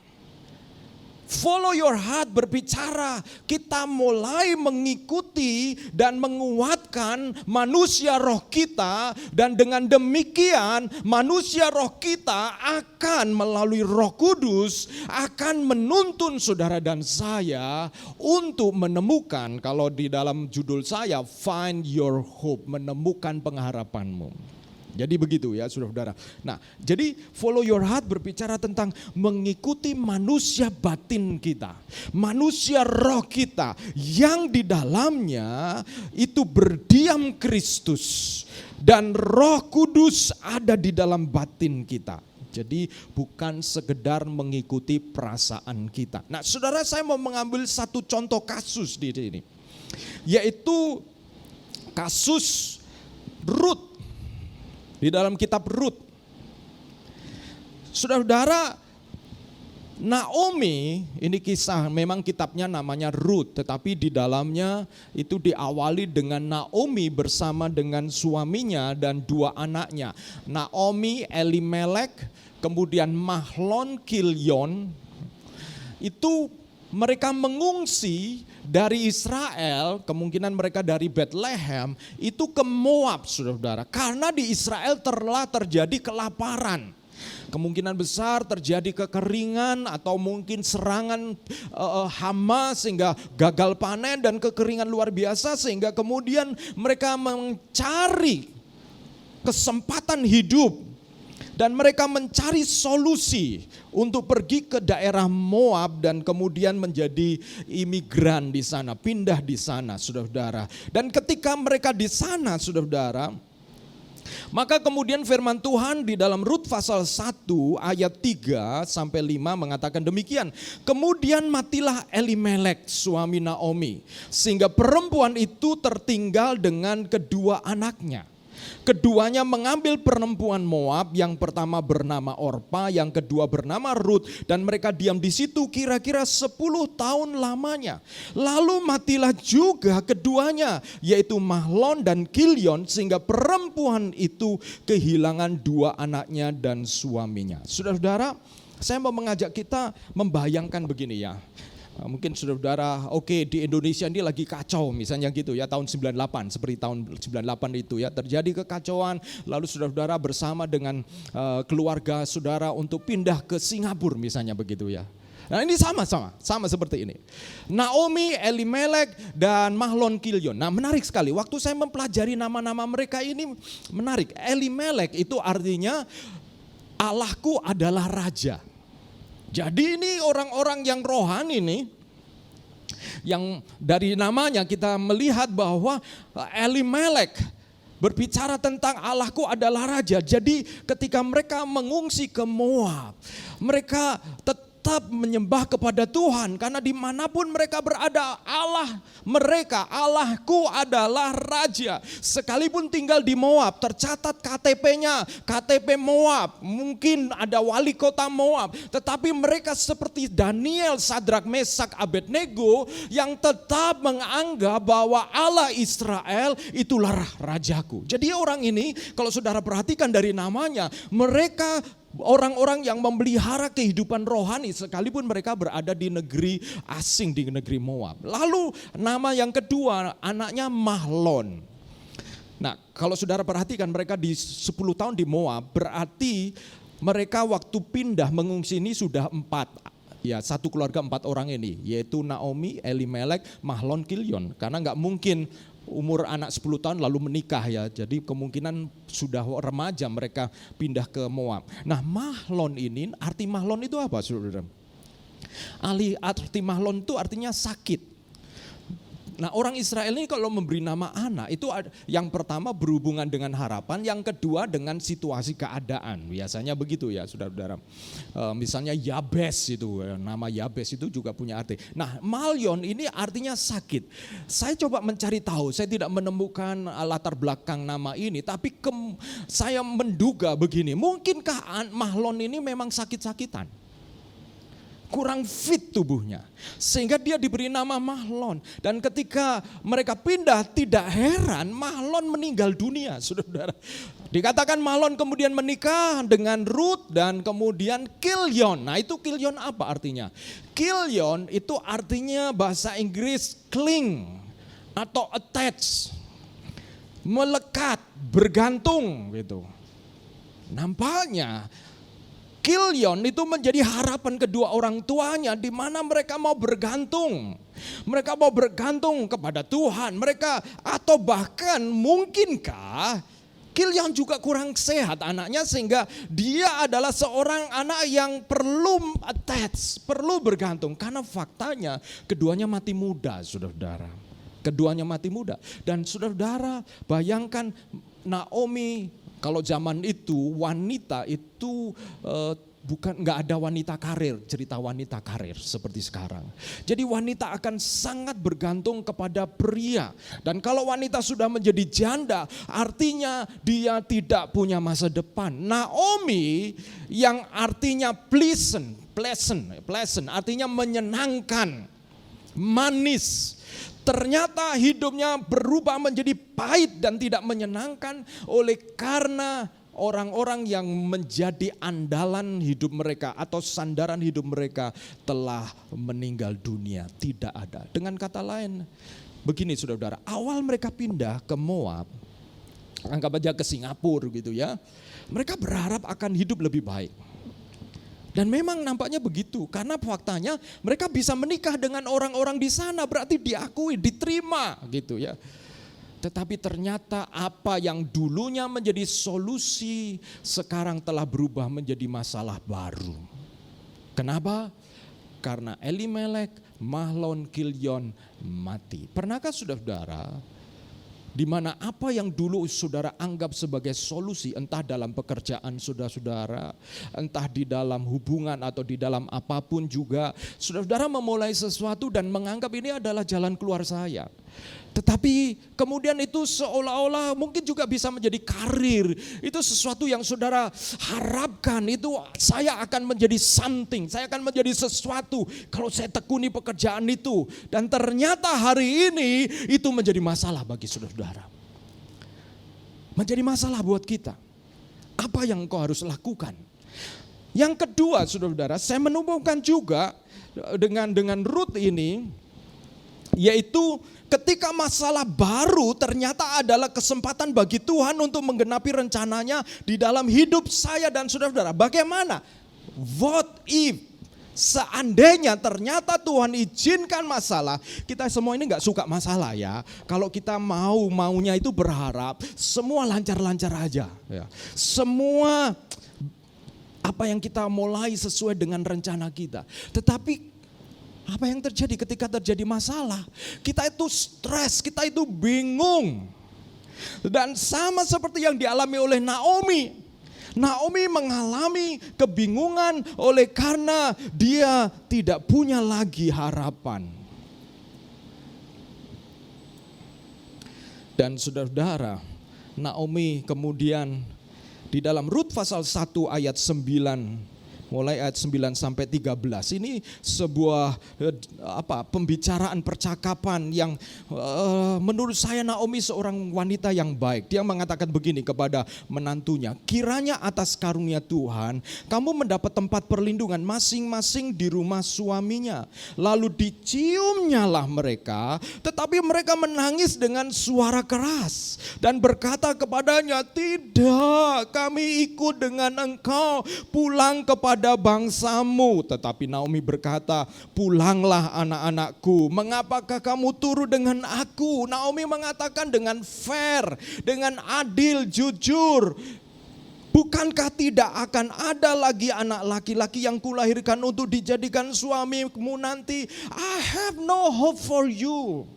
Follow your heart berbicara, kita mulai mengikuti dan menguatkan manusia roh kita, dan dengan demikian manusia roh kita akan melalui Roh Kudus akan menuntun saudara dan saya untuk menemukan, kalau di dalam judul saya find your hope, menemukan pengharapanmu. Jadi begitu ya saudara-saudara. Nah, jadi follow your heart berbicara tentang mengikuti manusia batin kita, manusia roh kita yang di dalamnya itu berdiam Kristus dan Roh Kudus ada di dalam batin kita. Jadi bukan sekedar mengikuti perasaan kita. Nah, saudara, saya mau mengambil satu contoh kasus di sini, yaitu kasus Rut. Di dalam kitab Rut, saudara-saudara, Naomi, ini kisah, memang kitabnya namanya Rut, tetapi di dalamnya itu diawali dengan Naomi bersama dengan suaminya dan dua anaknya. Naomi, Elimelek, kemudian Mahlon, Kilion, itu mereka mengungsi dari Israel, kemungkinan mereka dari Bethlehem, itu ke Moab, saudara-saudara. Karena di Israel telah terjadi kelaparan. Kemungkinan besar terjadi kekeringan atau mungkin serangan hama sehingga gagal panen dan kekeringan luar biasa. Sehingga kemudian mereka mencari kesempatan hidup. Dan mereka mencari solusi untuk pergi ke daerah Moab dan kemudian menjadi imigran di sana, pindah di sana, saudara-saudara. Dan ketika mereka di sana, saudara-saudara, maka kemudian firman Tuhan di dalam Rut pasal 1 ayat 3 sampai 5 mengatakan demikian. Kemudian matilah Elimelek suami Naomi, sehingga perempuan itu tertinggal dengan kedua anaknya. Keduanya mengambil perempuan Moab, yang pertama bernama Orpa, yang kedua bernama Rut, dan mereka diam di situ kira-kira 10 tahun lamanya. Lalu matilah juga keduanya, yaitu Mahlon dan Kilion, sehingga perempuan itu kehilangan dua anaknya dan suaminya. Saudara-saudara, saya mau mengajak kita membayangkan begini ya. Mungkin saudara-saudara, oke, di Indonesia ini lagi kacau misalnya gitu ya, tahun 98, seperti tahun 98 itu ya, terjadi kekacauan, lalu saudara-saudara bersama dengan keluarga saudara untuk pindah ke Singapura misalnya begitu ya. Nah, ini sama seperti ini. Naomi, Elimelek, dan Mahlon, Kilion. Nah, menarik sekali, waktu saya mempelajari nama-nama mereka ini menarik. Elimelek itu artinya Allahku adalah raja. Jadi ini orang-orang yang rohani nih, yang dari namanya kita melihat bahwa Elimelek berbicara tentang Allahku adalah raja. Jadi ketika mereka mengungsi ke Moab, mereka tetap menyembah kepada Tuhan, karena dimanapun mereka berada, Allah mereka, Allahku adalah raja. Sekalipun tinggal di Moab, tercatat KTP-nya, KTP Moab, mungkin ada wali kota Moab, tetapi mereka seperti Daniel, Sadrak, Mesak, Abednego yang tetap menganggap bahwa Allah Israel itulah rajaku. Jadi orang ini, kalau saudara perhatikan dari namanya, mereka orang-orang yang memelihara kehidupan rohani sekalipun mereka berada di negeri asing, di negeri Moab. Lalu nama yang kedua anaknya Mahlon. Nah, kalau saudara perhatikan mereka di 10 tahun di Moab, berarti mereka waktu pindah mengungsi ini sudah 4. Ya, satu keluarga 4 orang ini, yaitu Naomi, Elimelek, Mahlon, Kilion. Karena nggak mungkin umur anak 10 tahun lalu menikah ya. Jadi kemungkinan sudah remaja mereka pindah ke Moab. Nah, Mahlon ini, arti Mahlon itu apa saudara? Arti Mahlon itu artinya sakit. Nah, orang Israel ini kalau memberi nama anak itu yang pertama berhubungan dengan harapan, yang kedua dengan situasi keadaan. Biasanya begitu ya saudara-saudara. Misalnya Yabes itu, nama Yabes itu juga punya arti. Nah, Mahlon ini artinya sakit. Saya coba mencari tahu, saya tidak menemukan latar belakang nama ini, tapi saya menduga begini, mungkinkah Mahlon ini memang sakit-sakitan? kurang fit tubuhnya. Sehingga dia diberi nama Mahlon. Dan ketika mereka pindah, tidak heran Mahlon meninggal dunia, saudara-saudara. Dikatakan Mahlon kemudian menikah dengan Ruth dan kemudian Kilion. Nah itu Kilion apa artinya? Kilion itu artinya bahasa Inggris cling atau attach. Melekat, bergantung gitu. Nampaknya Kilion itu menjadi harapan kedua orang tuanya di mana mereka mau bergantung. Mereka mau bergantung kepada Tuhan. Mereka atau bahkan mungkinkah Kilion juga kurang sehat anaknya sehingga dia adalah seorang anak yang perlu attach, perlu bergantung. Karena faktanya keduanya mati muda, saudara-saudara. Keduanya mati muda. Dan saudara-saudara bayangkan Naomi. Kalau zaman itu wanita itu nggak ada wanita karir, cerita wanita karir seperti sekarang. Jadi wanita akan sangat bergantung kepada pria. Dan kalau wanita sudah menjadi janda, artinya dia tidak punya masa depan. Naomi yang artinya pleasant artinya menyenangkan, manis. Ternyata hidupnya berubah menjadi pahit dan tidak menyenangkan oleh karena orang-orang yang menjadi andalan hidup mereka atau sandaran hidup mereka telah meninggal dunia, tidak ada. Dengan kata lain, begini saudara-saudara, awal mereka pindah ke Moab, anggap aja ke Singapura gitu ya, mereka berharap akan hidup lebih baik. Dan memang nampaknya begitu, karena faktanya mereka bisa menikah dengan orang-orang di sana, berarti diakui, diterima gitu ya. Tetapi ternyata apa yang dulunya menjadi solusi sekarang telah berubah menjadi masalah baru. Kenapa? Karena Elimelek, Mahlon, Kilion mati. Pernahkah saudara-saudara, di mana apa yang dulu saudara anggap sebagai solusi, entah dalam pekerjaan saudara-saudara, entah di dalam hubungan atau di dalam apapun juga, saudara-saudara memulai sesuatu dan menganggap ini adalah jalan keluar saya. Tetapi kemudian itu seolah-olah mungkin juga bisa menjadi karir. Itu sesuatu yang saudara harapkan, itu saya akan menjadi something, saya akan menjadi sesuatu kalau saya tekuni pekerjaan itu. Dan ternyata hari ini itu menjadi masalah bagi saudara-saudara. Menjadi masalah buat kita. Apa yang engkau harus lakukan? Yang kedua saudara-saudara, saya menemukan juga dengan Ruth ini, yaitu ketika masalah baru ternyata adalah kesempatan bagi Tuhan untuk menggenapi rencananya di dalam hidup saya dan saudara-saudara. Bagaimana? What if? Seandainya ternyata Tuhan izinkan masalah, kita semua ini gak suka masalah ya. Kalau kita maunya itu berharap semua lancar-lancar aja. Ya. Semua apa yang kita mulai sesuai dengan rencana kita. Tetapi apa yang terjadi ketika terjadi masalah? Kita itu stres, kita itu bingung. Dan sama seperti yang dialami oleh Naomi. Naomi mengalami kebingungan oleh karena dia tidak punya lagi harapan. Dan saudara-saudara, Naomi kemudian di dalam Rut pasal 1 ayat 9, mulai ayat 9 sampai 13. Ini sebuah pembicaraan, percakapan yang menurut saya Naomi seorang wanita yang baik. Dia mengatakan begini kepada menantunya, kiranya atas karunia Tuhan kamu mendapat tempat perlindungan masing-masing di rumah suaminya. Lalu diciumnyalah mereka, tetapi mereka menangis dengan suara keras dan berkata kepadanya, tidak, kami ikut dengan engkau pulang kepada bangsamu. Tetapi Naomi berkata, pulanglah anak-anakku, mengapakah kamu turut dengan aku? Naomi mengatakan dengan fair, dengan adil, jujur. Bukankah tidak akan ada lagi anak laki-laki yang kulahirkan untuk dijadikan suamimu nanti? I have no hope for you.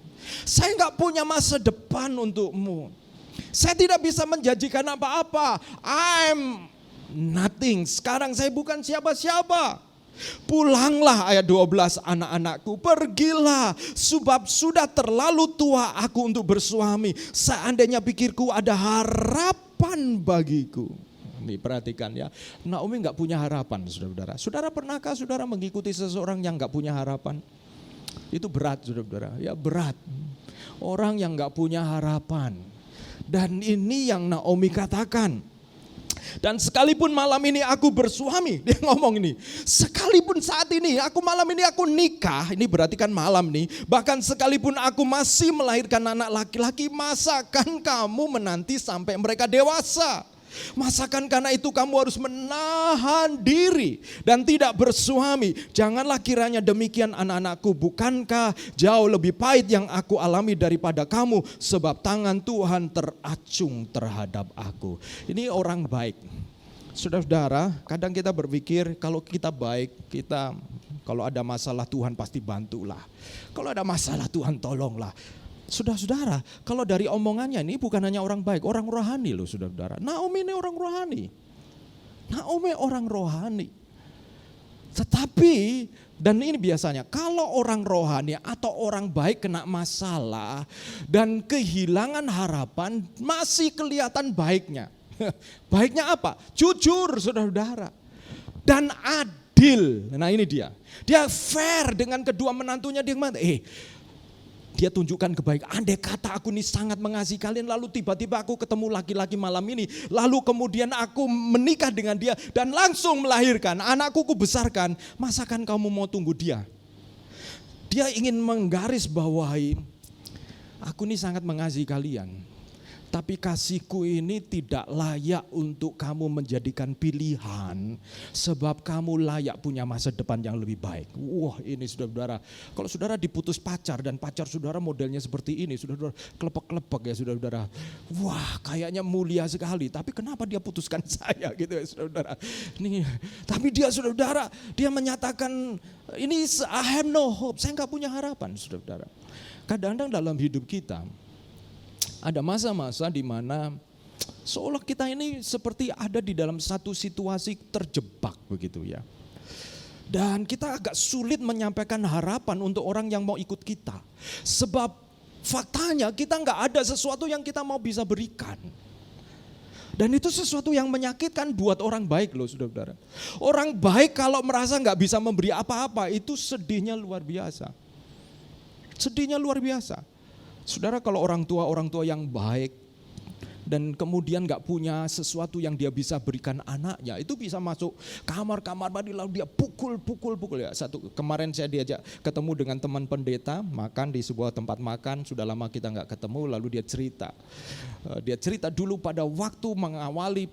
Saya gak punya masa depan untukmu. Saya tidak bisa menjanjikan apa-apa. I'm nothing. Sekarang saya bukan siapa-siapa. Pulanglah ayat 12, anak-anakku, pergilah sebab sudah terlalu tua aku untuk bersuami. Seandainya pikirku ada harapan bagiku. Nih perhatikan ya, Naomi nggak punya harapan, saudara-saudara. Saudara pernahkah saudara mengikuti seseorang yang nggak punya harapan? Itu berat, saudara-saudara. Ya berat. Orang yang nggak punya harapan. Dan ini yang Naomi katakan. Dan sekalipun malam ini aku bersuami, dia ngomong ini, sekalipun saat ini malam ini aku nikah, ini berarti kan malam nih, bahkan sekalipun aku masih melahirkan anak laki-laki, masakan kamu menanti sampai mereka dewasa? Masakan karena itu kamu harus menahan diri dan tidak bersuami. Janganlah kiranya demikian anak-anakku, bukankah jauh lebih pahit yang aku alami daripada kamu, sebab tangan Tuhan teracung terhadap aku. Ini orang baik. Saudara-saudara, kadang kita berpikir kalau kita baik, kalau ada masalah Tuhan pasti bantulah. Kalau ada masalah Tuhan tolonglah. Saudara-saudara, kalau dari omongannya ini bukan hanya orang baik, orang rohani loh saudara-saudara. Naomi ini orang rohani. Naomi orang rohani. Tetapi, dan ini biasanya kalau orang rohani atau orang baik kena masalah dan kehilangan harapan, masih kelihatan baiknya. Baiknya apa? Jujur saudara-saudara. Dan adil. Nah ini dia. Dia fair dengan kedua menantunya. Dia tunjukkan kebaikan. Andai kata aku ini sangat mengasihi kalian, lalu tiba-tiba aku ketemu laki-laki malam ini, lalu kemudian aku menikah dengan dia dan langsung melahirkan, anakku kubesarkan, masakan kamu mau tunggu dia? Dia ingin menggarisbawahi, aku ini sangat mengasihi kalian, tapi kasihku ini tidak layak untuk kamu menjadikan pilihan, sebab kamu layak punya masa depan yang lebih baik. Wah ini saudara-saudara, kalau saudara diputus pacar dan pacar saudara modelnya seperti ini, saudara-saudara kelepek-kelepek ya saudara-saudara. Wah kayaknya mulia sekali, tapi kenapa dia putuskan saya gitu ya saudara-saudara. Tapi dia saudara-saudara, dia menyatakan ini I have no hope, saya gak punya harapan saudara-saudara. Kadang-kadang dalam hidup kita, ada masa-masa di mana seolah kita ini seperti ada di dalam satu situasi terjebak begitu ya. Dan kita agak sulit menyampaikan harapan untuk orang yang mau ikut kita. Sebab faktanya kita nggak ada sesuatu yang kita mau bisa berikan. Dan itu sesuatu yang menyakitkan buat orang baik loh saudara-saudara. Orang baik kalau merasa nggak bisa memberi apa-apa itu sedihnya luar biasa. Sedihnya luar biasa. Saudara kalau orang tua yang baik dan kemudian gak punya sesuatu yang dia bisa berikan anaknya, itu bisa masuk kamar-kamar mandi lalu dia pukul ya. Kemarin saya diajak ketemu dengan teman pendeta makan di sebuah tempat makan, sudah lama kita gak ketemu, lalu dia cerita dulu pada waktu mengawali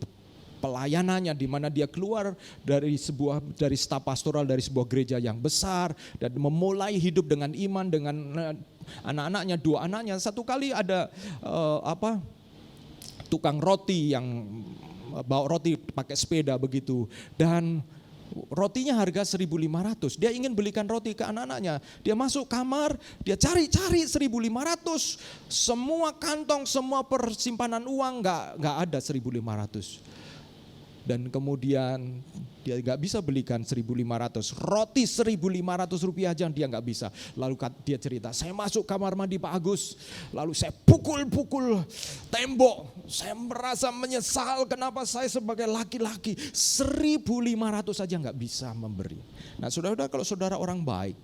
pelayanannya di mana dia keluar dari staf pastoral dari sebuah gereja yang besar dan memulai hidup dengan iman dengan anak-anaknya, 2 anaknya. Satu kali ada tukang roti yang bawa roti pakai sepeda begitu dan rotinya harga 1.500. Dia ingin belikan roti ke anak-anaknya. Dia masuk kamar, dia cari 1.500. Semua kantong, semua persimpanan uang nggak ada 1.500. Dan kemudian dia gak bisa belikan 1.500, roti 1.500 rupiah aja dia gak bisa. Lalu dia cerita, saya masuk kamar mandi Pak Agus, lalu saya pukul tembok. Saya merasa menyesal kenapa saya sebagai laki-laki 1.500 aja gak bisa memberi. Nah saudara-saudara, kalau saudara orang baik,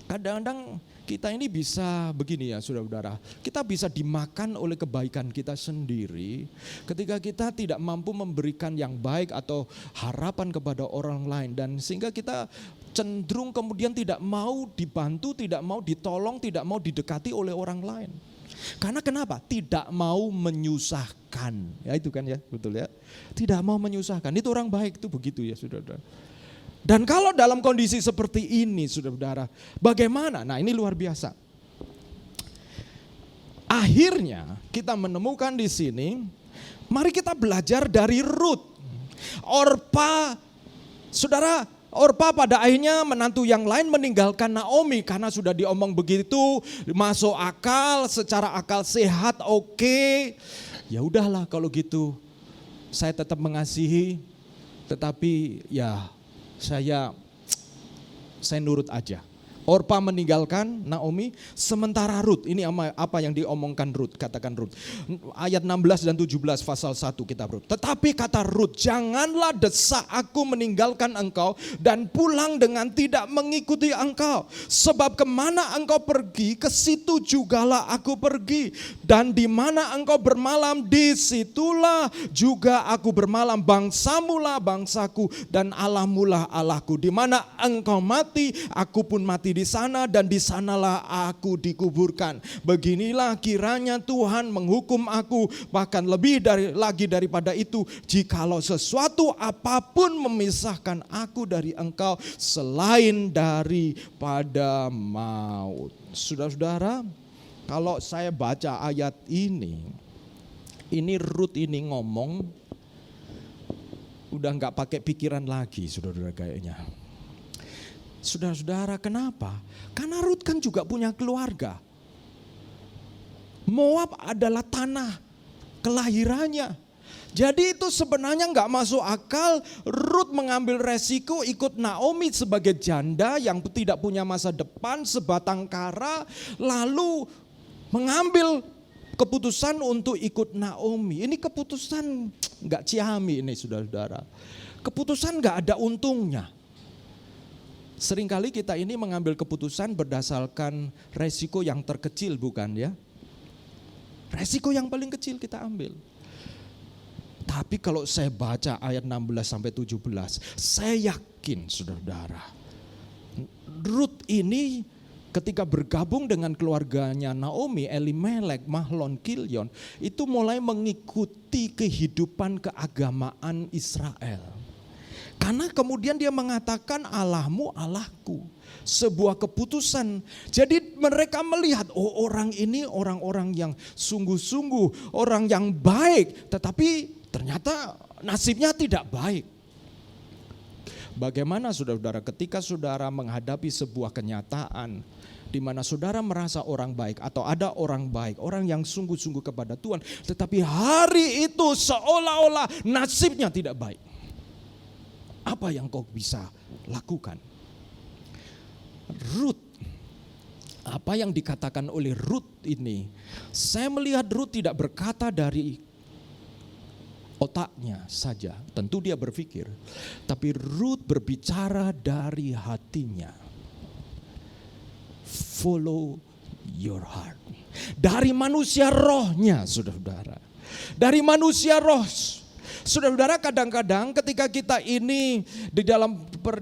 kadang-kadang kita ini bisa begini ya saudara-saudara, kita bisa dimakan oleh kebaikan kita sendiri ketika kita tidak mampu memberikan yang baik atau harapan kepada orang lain, dan sehingga kita cenderung kemudian tidak mau dibantu, tidak mau ditolong, tidak mau didekati oleh orang lain. Karena kenapa? Tidak mau menyusahkan, ya itu kan ya, betul ya, tidak mau menyusahkan, itu orang baik itu begitu ya saudara-saudara. Dan kalau dalam kondisi seperti ini saudara-saudara, bagaimana? Nah ini luar biasa. Akhirnya kita menemukan di sini, mari kita belajar dari Rut. Orpa pada akhirnya menantu yang lain meninggalkan Naomi karena sudah diomong begitu, masuk akal, secara akal sehat, oke. Ya udahlah kalau gitu, saya tetap mengasihi, tetapi ya saya nurut aja. Orpa meninggalkan Naomi, sementara Rut, ini apa yang diomongkan Rut, katakan Rut. Ayat 16 dan 17 pasal 1 kitab Rut. Tetapi kata Rut, janganlah desak aku meninggalkan engkau dan pulang dengan tidak mengikuti engkau. Sebab kemana engkau pergi, ke situ jugalah aku pergi. Dan di mana engkau bermalam, di situlah juga aku bermalam. Bangsamulah bangsaku dan Allahmulah Allahku. Di mana engkau mati, aku pun mati di sana, dan di sanalah aku dikuburkan. Beginilah kiranya Tuhan menghukum aku, bahkan lebih lagi daripada itu, jikalau sesuatu apapun memisahkan aku dari engkau selain daripada maut. Saudara-saudara, kalau saya baca ayat ini Rut ini ngomong udah nggak pakai pikiran lagi, saudara-saudara kayaknya. Saudara-saudara, kenapa? Karena Rut kan juga punya keluarga. Moab adalah tanah kelahirannya. Jadi itu sebenarnya nggak masuk akal Rut mengambil resiko ikut Naomi sebagai janda yang tidak punya masa depan, sebatang kara, lalu mengambil keputusan untuk ikut Naomi. Ini keputusan nggak ciami ini, saudara-saudara. Keputusan nggak ada untungnya. Seringkali kita ini mengambil keputusan berdasarkan resiko yang terkecil, bukan ya? Resiko yang paling kecil kita ambil. Tapi kalau saya baca ayat 16 sampai 17, saya yakin saudara-saudara, Rut ini ketika bergabung dengan keluarganya Naomi, Elimelek, Mahlon, Kilyon, itu mulai mengikuti kehidupan keagamaan Israel. Karena kemudian dia mengatakan Allahmu Allahku, sebuah keputusan. Jadi mereka melihat, oh orang ini orang-orang yang sungguh-sungguh, orang yang baik, tetapi ternyata nasibnya tidak baik. Bagaimana saudara-saudara ketika saudara menghadapi sebuah kenyataan di mana saudara merasa orang baik atau ada orang baik, orang yang sungguh-sungguh kepada Tuhan, tetapi hari itu seolah-olah nasibnya tidak baik. Apa yang kau bisa lakukan? Rut, apa yang dikatakan oleh Rut ini, saya melihat Rut tidak berkata dari otaknya saja, tentu dia berpikir, tapi Rut berbicara dari hatinya. Follow your heart. Dari manusia rohnya, saudara-saudara. Dari manusia roh. Saudara-saudara, kadang-kadang ketika kita ini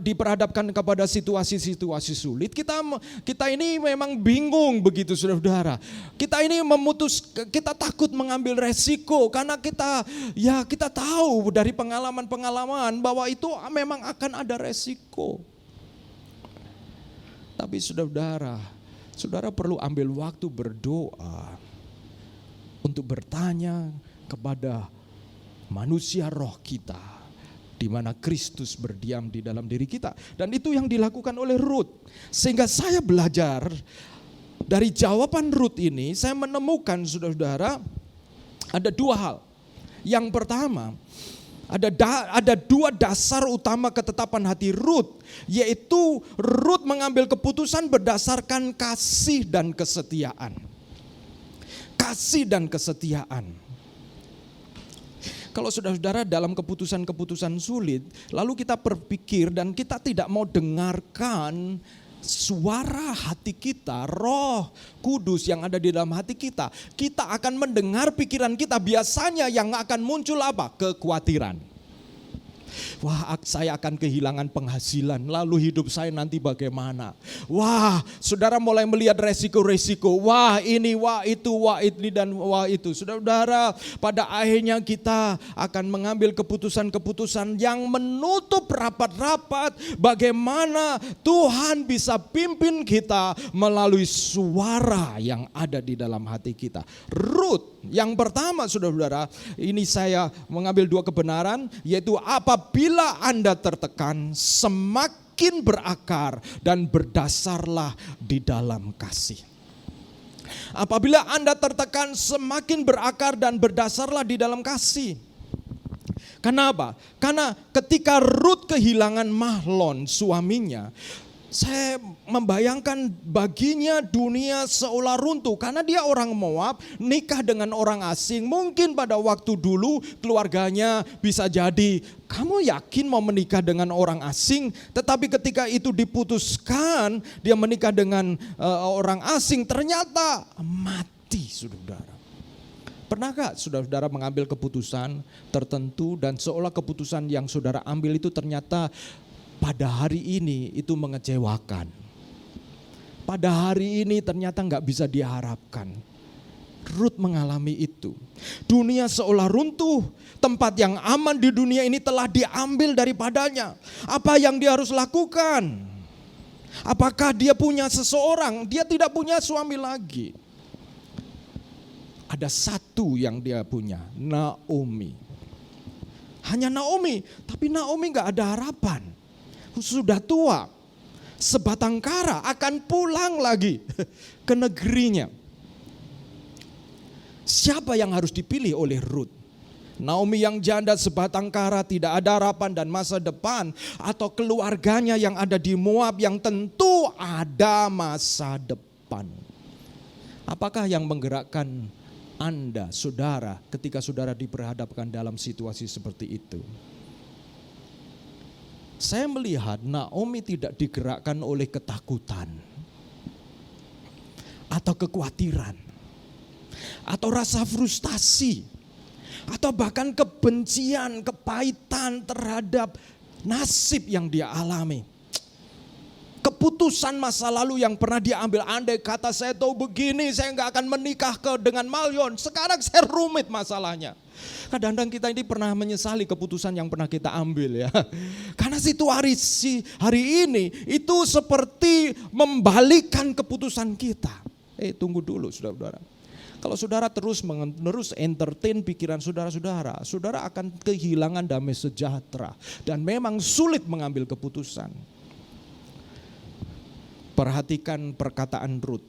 diperhadapkan kepada situasi-situasi sulit, kita ini memang bingung begitu, saudara-saudara. Kita takut mengambil resiko karena kita tahu dari pengalaman-pengalaman bahwa itu memang akan ada resiko. Tapi saudara perlu ambil waktu berdoa untuk bertanya kepada manusia roh kita, di mana Kristus berdiam di dalam diri kita. Dan itu yang dilakukan oleh Rut. Sehingga saya belajar dari jawaban Rut ini, saya menemukan saudara-saudara ada dua hal. Yang pertama, ada dua dasar utama ketetapan hati Rut, yaitu Rut mengambil keputusan berdasarkan kasih dan kesetiaan. Kasih dan kesetiaan. Kalau saudara-saudara dalam keputusan-keputusan sulit, lalu kita berpikir dan kita tidak mau dengarkan suara hati kita, Roh Kudus yang ada di dalam hati kita, kita akan mendengar pikiran kita. Biasanya yang akan muncul apa? Kekhawatiran. Wah, saya akan kehilangan penghasilan, lalu hidup saya nanti bagaimana? Wah, saudara mulai melihat resiko-resiko. Wah ini, wah ini dan wah itu. Saudara-saudara, pada akhirnya kita akan mengambil keputusan-keputusan yang menutup rapat-rapat bagaimana Tuhan bisa pimpin kita melalui suara yang ada di dalam hati kita. Rut, yang pertama saudara-saudara, ini saya mengambil dua kebenaran, yaitu apabila Anda tertekan, semakin berakar dan berdasarlah di dalam kasih. Apabila Anda tertekan, semakin berakar dan berdasarlah di dalam kasih. Kenapa? Karena ketika Rut kehilangan Mahlon suaminya, Saya membayangkan baginya dunia seolah runtuh karena dia orang Moab, nikah dengan orang asing. Mungkin pada waktu dulu keluarganya bisa jadi, kamu yakin mau menikah dengan orang asing? Tetapi ketika itu diputuskan dia menikah dengan orang asing, ternyata mati, saudara. Pernahkah saudara-saudara mengambil keputusan tertentu dan seolah keputusan yang saudara ambil itu ternyata pada hari ini itu mengecewakan. Pada hari ini ternyata nggak bisa diharapkan. Rut mengalami itu. Dunia seolah runtuh. Tempat yang aman di dunia ini telah diambil daripadanya. Apa yang dia harus lakukan? Apakah dia punya seseorang? Dia tidak punya suami lagi. Ada satu yang dia punya, Naomi. Hanya Naomi, tapi Naomi nggak ada harapan. Sudah tua, sebatang kara akan pulang lagi ke negerinya. Siapa yang harus dipilih oleh Rut? Naomi yang janda sebatang kara, tidak ada harapan dan masa depan, atau keluarganya yang ada di Moab yang tentu ada masa depan? Apakah yang menggerakkan Anda, saudara, ketika saudara diperhadapkan dalam situasi seperti itu? Saya melihat Naomi tidak digerakkan oleh ketakutan atau kekhawatiran atau rasa frustasi atau bahkan kebencian, kepahitan terhadap nasib yang dia alami. Keputusan masa lalu yang pernah diambil, andai kata saya tahu begini, saya nggak akan menikah dengan Malyon. Sekarang saya rumit masalahnya. Kadang-kadang kita ini pernah menyesali keputusan yang pernah kita ambil ya. Karena situasi hari ini itu seperti membalikkan keputusan kita. Tunggu dulu saudara-saudara. Kalau saudara terus entertain pikiran saudara-saudara, saudara akan kehilangan damai sejahtera. Dan memang sulit mengambil keputusan. Perhatikan perkataan Rut.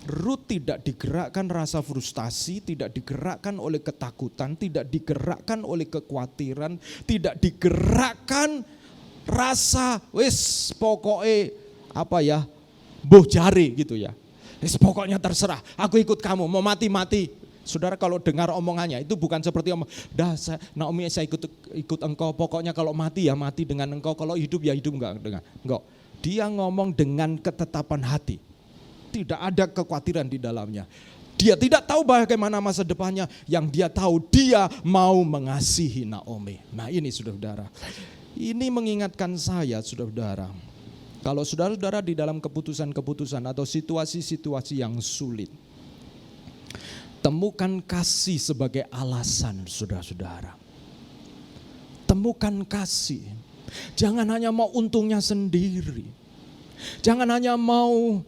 Rut tidak digerakkan rasa frustasi, tidak digerakkan oleh ketakutan, tidak digerakkan oleh kekhawatiran, tidak digerakkan rasa boh jari gitu ya. Pokoknya terserah, aku ikut kamu, mau mati-mati. Saudara kalau dengar omongannya itu bukan seperti Naomi saya ikut engkau, pokoknya kalau mati ya mati dengan engkau, kalau hidup ya hidup enggak. Dia ngomong dengan ketetapan hati. Tidak ada kekhawatiran di dalamnya. Dia tidak tahu bagaimana masa depannya. Yang dia tahu dia mau mengasihi Naomi. Nah ini saudara-saudara. Ini mengingatkan saya saudara-saudara. Kalau saudara-saudara di dalam keputusan-keputusan atau situasi-situasi yang sulit. Temukan kasih sebagai alasan saudara-saudara. Temukan kasih. Jangan hanya mau untungnya sendiri. Jangan hanya mau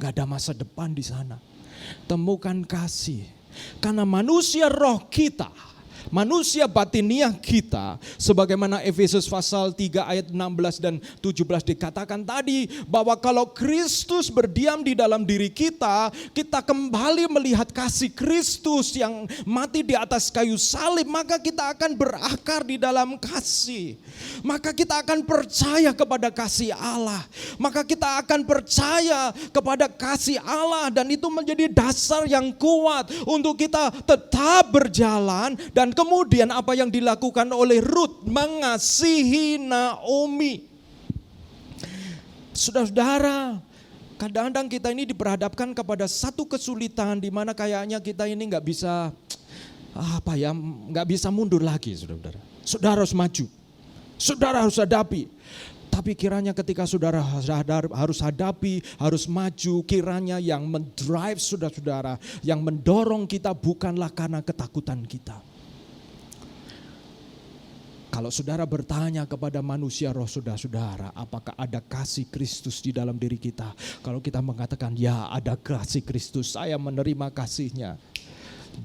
gak ada masa depan di sana. Temukan kasih. Karena manusia roh kita, manusia batiniah kita, sebagaimana Efesus pasal 3 ayat 16 dan 17 dikatakan tadi, bahwa kalau Kristus berdiam di dalam diri kita, kita kembali melihat kasih Kristus yang mati di atas kayu salib, maka kita akan berakar di dalam kasih. Maka kita akan percaya kepada kasih Allah. Maka kita akan percaya kepada kasih Allah, dan itu menjadi dasar yang kuat untuk kita tetap berjalan. Dan kemudian apa yang dilakukan oleh Rut, mengasihi Naomi. Saudara-saudara, kadang-kadang kita ini diperhadapkan kepada satu kesulitan di mana kayaknya kita ini nggak bisa mundur lagi, saudara-saudara. Saudara harus maju, saudara harus hadapi. Tapi kiranya ketika saudara harus hadapi, harus maju, kiranya yang mendrive saudara-saudara, yang mendorong kita bukanlah karena ketakutan kita. Kalau saudara bertanya kepada manusia roh saudara-saudara, apakah ada kasih Kristus di dalam diri kita? Kalau kita mengatakan ya ada kasih Kristus, saya menerima kasihnya.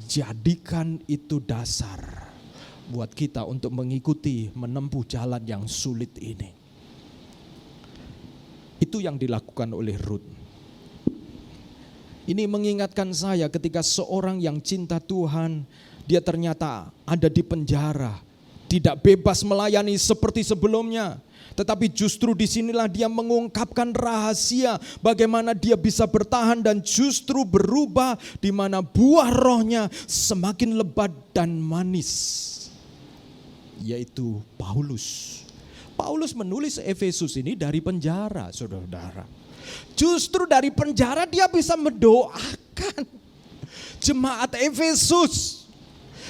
Jadikan itu dasar buat kita untuk mengikuti, menempuh jalan yang sulit ini. Itu yang dilakukan oleh Rut. Ini mengingatkan saya ketika seorang yang cinta Tuhan, dia ternyata ada di penjara. tidak bebas melayani seperti sebelumnya. Tetapi justru disinilah dia mengungkapkan rahasia bagaimana dia bisa bertahan dan justru berubah, di mana buah rohnya semakin lebat dan manis. Yaitu Paulus. Paulus menulis Efesus ini dari penjara, saudara-saudara. Justru dari penjara dia bisa mendoakan jemaat Efesus.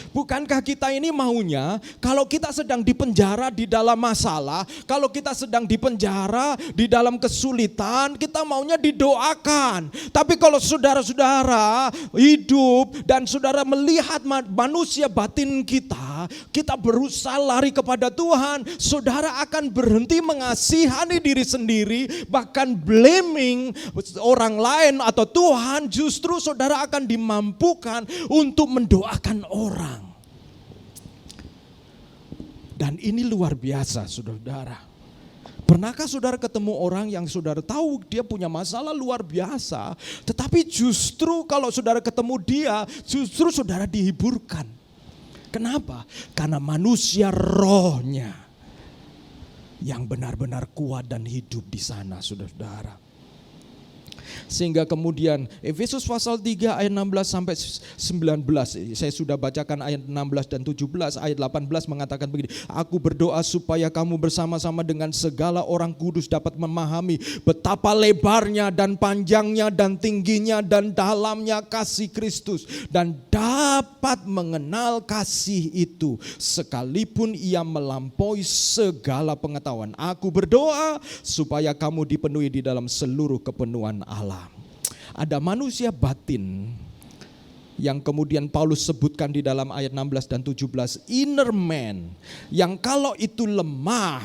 Bukankah kita ini maunya kalau kita sedang dipenjara di dalam masalah, kalau kita sedang dipenjara di dalam kesulitan, kita maunya didoakan. Tapi kalau saudara-saudara hidup dan saudara melihat manusia batin kita, kita berusaha lari kepada Tuhan, saudara akan berhenti mengasihani diri sendiri, bahkan blaming orang lain atau Tuhan. Justru saudara akan dimampukan untuk mendoakan orang. Dan ini luar biasa, saudara. Pernahkah saudara ketemu orang yang saudara tahu dia punya masalah luar biasa, tetapi justru kalau saudara ketemu dia, justru saudara dihiburkan. Kenapa? Karena manusia rohnya yang benar-benar kuat dan hidup di sana, saudara-saudara. Sehingga kemudian Efesus pasal 3 ayat 16 sampai 19. Saya sudah bacakan ayat 16 dan 17. Ayat 18 mengatakan begini. Aku berdoa supaya kamu bersama-sama dengan segala orang kudus dapat memahami betapa lebarnya dan panjangnya dan tingginya dan dalamnya kasih Kristus. Dan dapat mengenal kasih itu sekalipun ia melampaui segala pengetahuan. Aku berdoa supaya kamu dipenuhi di dalam seluruh kepenuhan Allah. Ada manusia batin yang kemudian Paulus sebutkan di dalam ayat 16 dan 17, inner man, yang kalau itu lemah,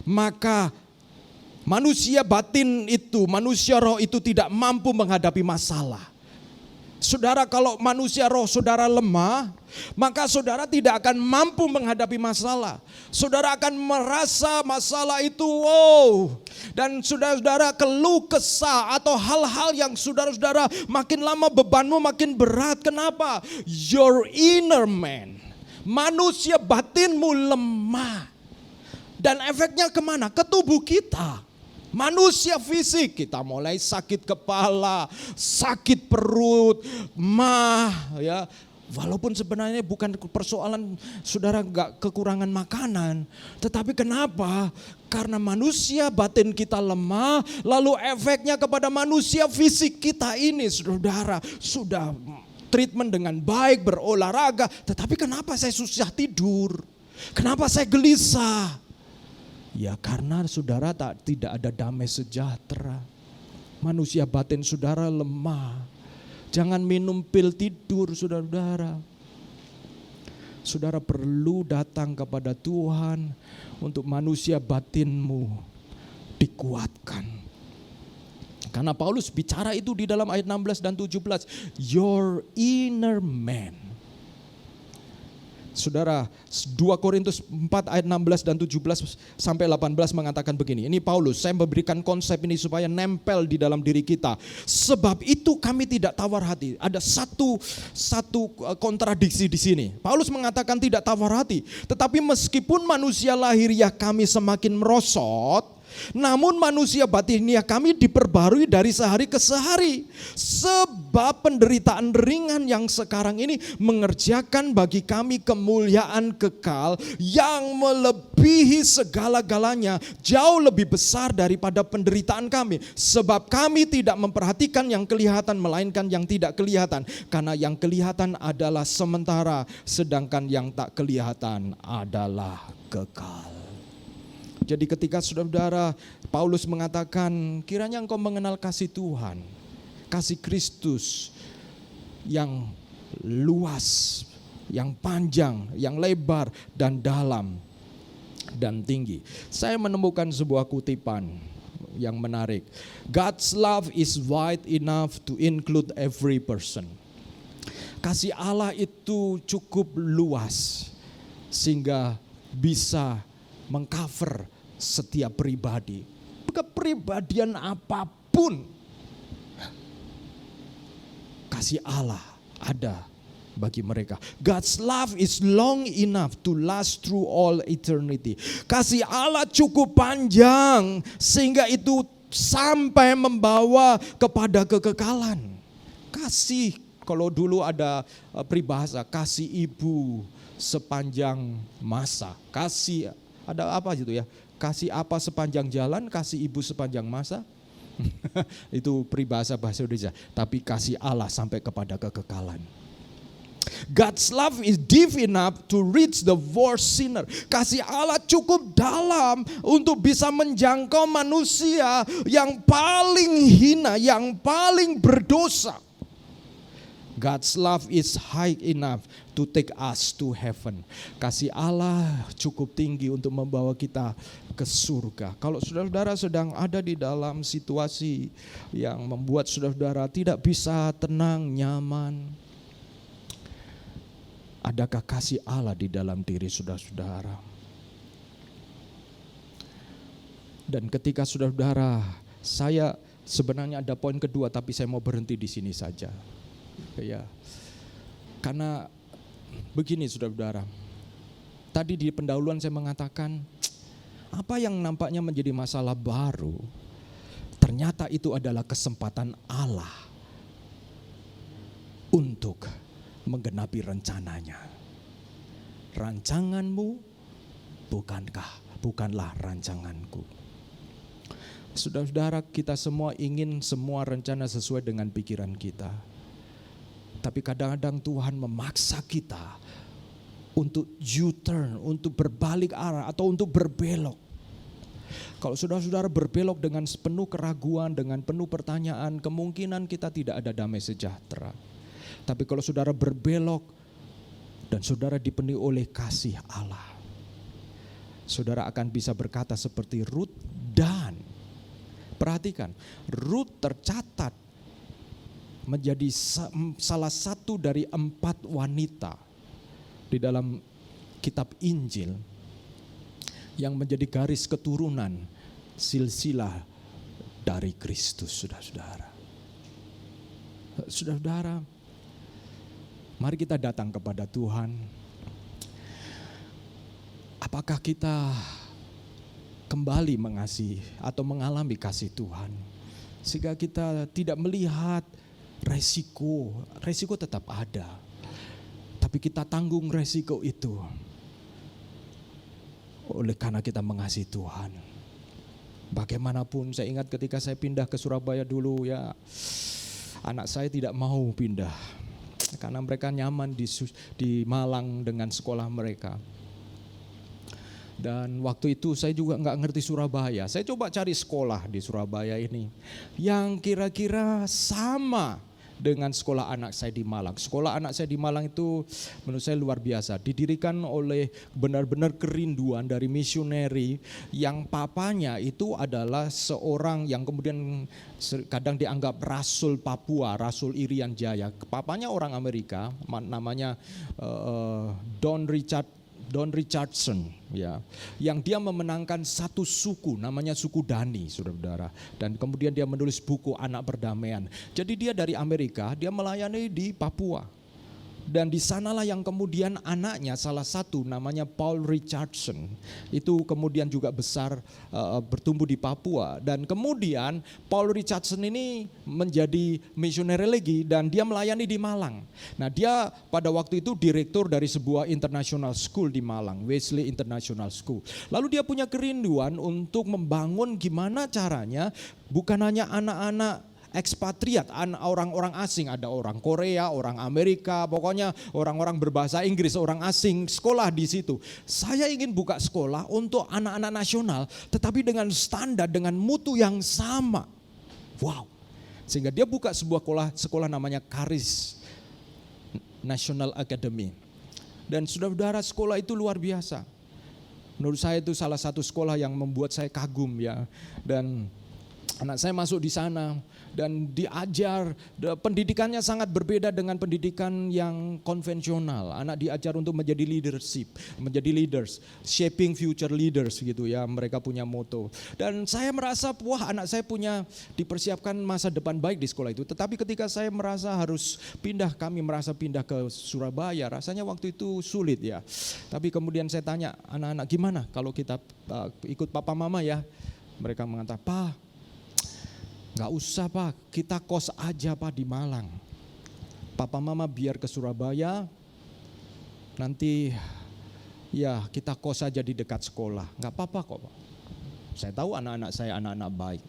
maka manusia batin itu, manusia roh itu tidak mampu menghadapi masalah. Saudara, kalau manusia roh saudara lemah, maka saudara tidak akan mampu menghadapi masalah. Saudara akan merasa masalah itu dan saudara-saudara keluh kesah atau hal-hal yang saudara-saudara makin lama bebanmu makin berat. Kenapa? Your inner man, manusia batinmu lemah. Dan efeknya kemana? Ke tubuh kita. Manusia fisik, kita mulai sakit kepala, sakit perut, ya. Walaupun sebenarnya bukan persoalan saudara gak kekurangan makanan. Tetapi kenapa? Karena manusia batin kita lemah, lalu efeknya kepada manusia fisik kita ini, saudara, sudah treatment dengan baik, berolahraga. Tetapi kenapa saya susah tidur? Kenapa saya gelisah? Ya karena saudara tidak ada damai sejahtera. Manusia batin saudara lemah. Jangan minum pil tidur, saudara-saudara. Saudara perlu datang kepada Tuhan untuk manusia batinmu dikuatkan. Karena Paulus bicara itu di dalam ayat 16 dan 17. Your inner man. Saudara, 2 Korintus 4 ayat 16 dan 17 sampai 18 mengatakan begini. Ini Paulus, saya memberikan konsep ini supaya nempel di dalam diri kita. Sebab itu kami tidak tawar hati. Ada satu kontradiksi di sini. Paulus mengatakan tidak tawar hati. Tetapi meskipun manusia lahiriah kami semakin merosot, namun manusia batinnya kami diperbarui dari sehari ke sehari. Sebab penderitaan ringan yang sekarang ini mengerjakan bagi kami kemuliaan kekal yang melebihi segala-galanya, jauh lebih besar daripada penderitaan kami. Sebab kami tidak memperhatikan yang kelihatan melainkan yang tidak kelihatan. Karena yang kelihatan adalah sementara, sedangkan yang tak kelihatan adalah kekal. Jadi ketika saudara Paulus mengatakan kiranya engkau mengenal kasih Tuhan, kasih Kristus yang luas, yang panjang, yang lebar dan dalam dan tinggi. Saya menemukan sebuah kutipan yang menarik. God's love is wide enough to include every person. Kasih Allah itu cukup luas sehingga bisa mengcover setiap pribadi, kepribadian apapun. Kasih Allah ada bagi mereka. God's love is long enough to last through all eternity. Kasih Allah cukup panjang sehingga itu sampai membawa kepada kekekalan. Kasih, kalau dulu ada peribahasa, kasih ibu sepanjang masa. Kasih, ada apa gitu ya? Kasih apa sepanjang jalan, kasih ibu sepanjang masa. Itu peribahasa bahasa Indonesia. Tapi kasih Allah sampai kepada kekekalan. God's love is deep enough to reach the worst sinner. Kasih Allah cukup dalam untuk bisa menjangkau manusia yang paling hina, yang paling berdosa. God's love is high enough to take us to heaven. Kasih Allah cukup tinggi untuk membawa kita ke surga. Kalau saudara-saudara sedang ada di dalam situasi yang membuat saudara-saudara tidak bisa tenang, nyaman, adakah kasih Allah di dalam diri saudara-saudara? Dan ketika saudara-saudara, saya sebenarnya ada poin kedua, tapi saya mau berhenti di sini saja. Ya, karena begini saudara-saudara, tadi di pendahuluan saya mengatakan, apa yang nampaknya menjadi masalah baru, ternyata itu adalah kesempatan Allah untuk menggenapi rencananya. Rancanganmu bukanlah rancanganku. Saudara-saudara, kita semua ingin semua rencana sesuai dengan pikiran kita. Tapi kadang-kadang Tuhan memaksa kita untuk U-turn, untuk berbalik arah atau untuk berbelok. Kalau saudara-saudara berbelok dengan penuh keraguan, dengan penuh pertanyaan, kemungkinan kita tidak ada damai sejahtera. Tapi kalau saudara berbelok dan saudara dipenuhi oleh kasih Allah, saudara akan bisa berkata seperti Ruth. Dan perhatikan, Ruth tercatat menjadi salah satu dari 4 wanita di dalam kitab Injil yang menjadi garis keturunan silsilah dari Kristus, saudara-saudara. Saudara-saudara, mari kita datang kepada Tuhan. Apakah kita kembali mengasihi atau mengalami kasih Tuhan, sehingga kita tidak melihat resiko tetap ada, tapi kita tanggung resiko itu oleh karena kita mengasihi Tuhan. Bagaimanapun, saya ingat ketika saya pindah ke Surabaya dulu ya, anak saya tidak mau pindah karena mereka nyaman di Malang dengan sekolah mereka. Dan waktu itu saya juga nggak ngerti Surabaya. Saya coba cari sekolah di Surabaya ini yang kira-kira sama dengan sekolah anak saya di Malang. Sekolah anak saya di Malang itu menurut saya luar biasa. Didirikan oleh benar-benar kerinduan dari misioneri yang papanya itu adalah seorang yang kemudian kadang dianggap Rasul Papua, Rasul Irian Jaya. Papanya orang Amerika, namanya Don Richardson, ya, yang dia memenangkan satu suku, namanya suku Dani, saudara-saudara. Dan kemudian dia menulis buku Anak Perdamaian. Jadi dia dari Amerika, dia melayani di Papua. Dan di sanalah yang kemudian anaknya salah satu namanya Paul Richardson itu kemudian juga besar bertumbuh di Papua. Dan kemudian Paul Richardson ini menjadi misioner religi dan dia melayani di Malang. Nah, dia pada waktu itu direktur dari sebuah international school di Malang, Wesley International School. Lalu dia punya kerinduan untuk membangun gimana caranya bukan hanya anak-anak ekspatriat, orang-orang asing, ada orang Korea, orang Amerika, pokoknya orang-orang berbahasa Inggris, orang asing sekolah di situ. Saya ingin buka sekolah untuk anak-anak nasional, tetapi dengan standar, dengan mutu yang sama. Wow, sehingga dia buka sebuah sekolah namanya Charis National Academy. Dan saudara-saudara, sekolah itu luar biasa. Menurut saya itu salah satu sekolah yang membuat saya kagum ya. Dan Anak saya masuk di sana dan diajar, pendidikannya sangat berbeda dengan pendidikan yang konvensional. Anak diajar untuk menjadi leadership, menjadi leaders, shaping future leaders gitu ya, mereka punya moto. Dan saya merasa wah anak saya punya dipersiapkan masa depan baik di sekolah itu. Tetapi ketika saya merasa kami merasa pindah ke Surabaya, rasanya waktu itu sulit ya. Tapi kemudian saya tanya anak-anak gimana kalau kita ikut papa mama ya. Mereka mengatakan, "Pak, gak usah Pak, kita kos aja Pak di Malang. Papa mama biar ke Surabaya, nanti ya kita kos aja di dekat sekolah. Gak apa-apa kok Pak." Saya tahu anak-anak saya anak-anak baik.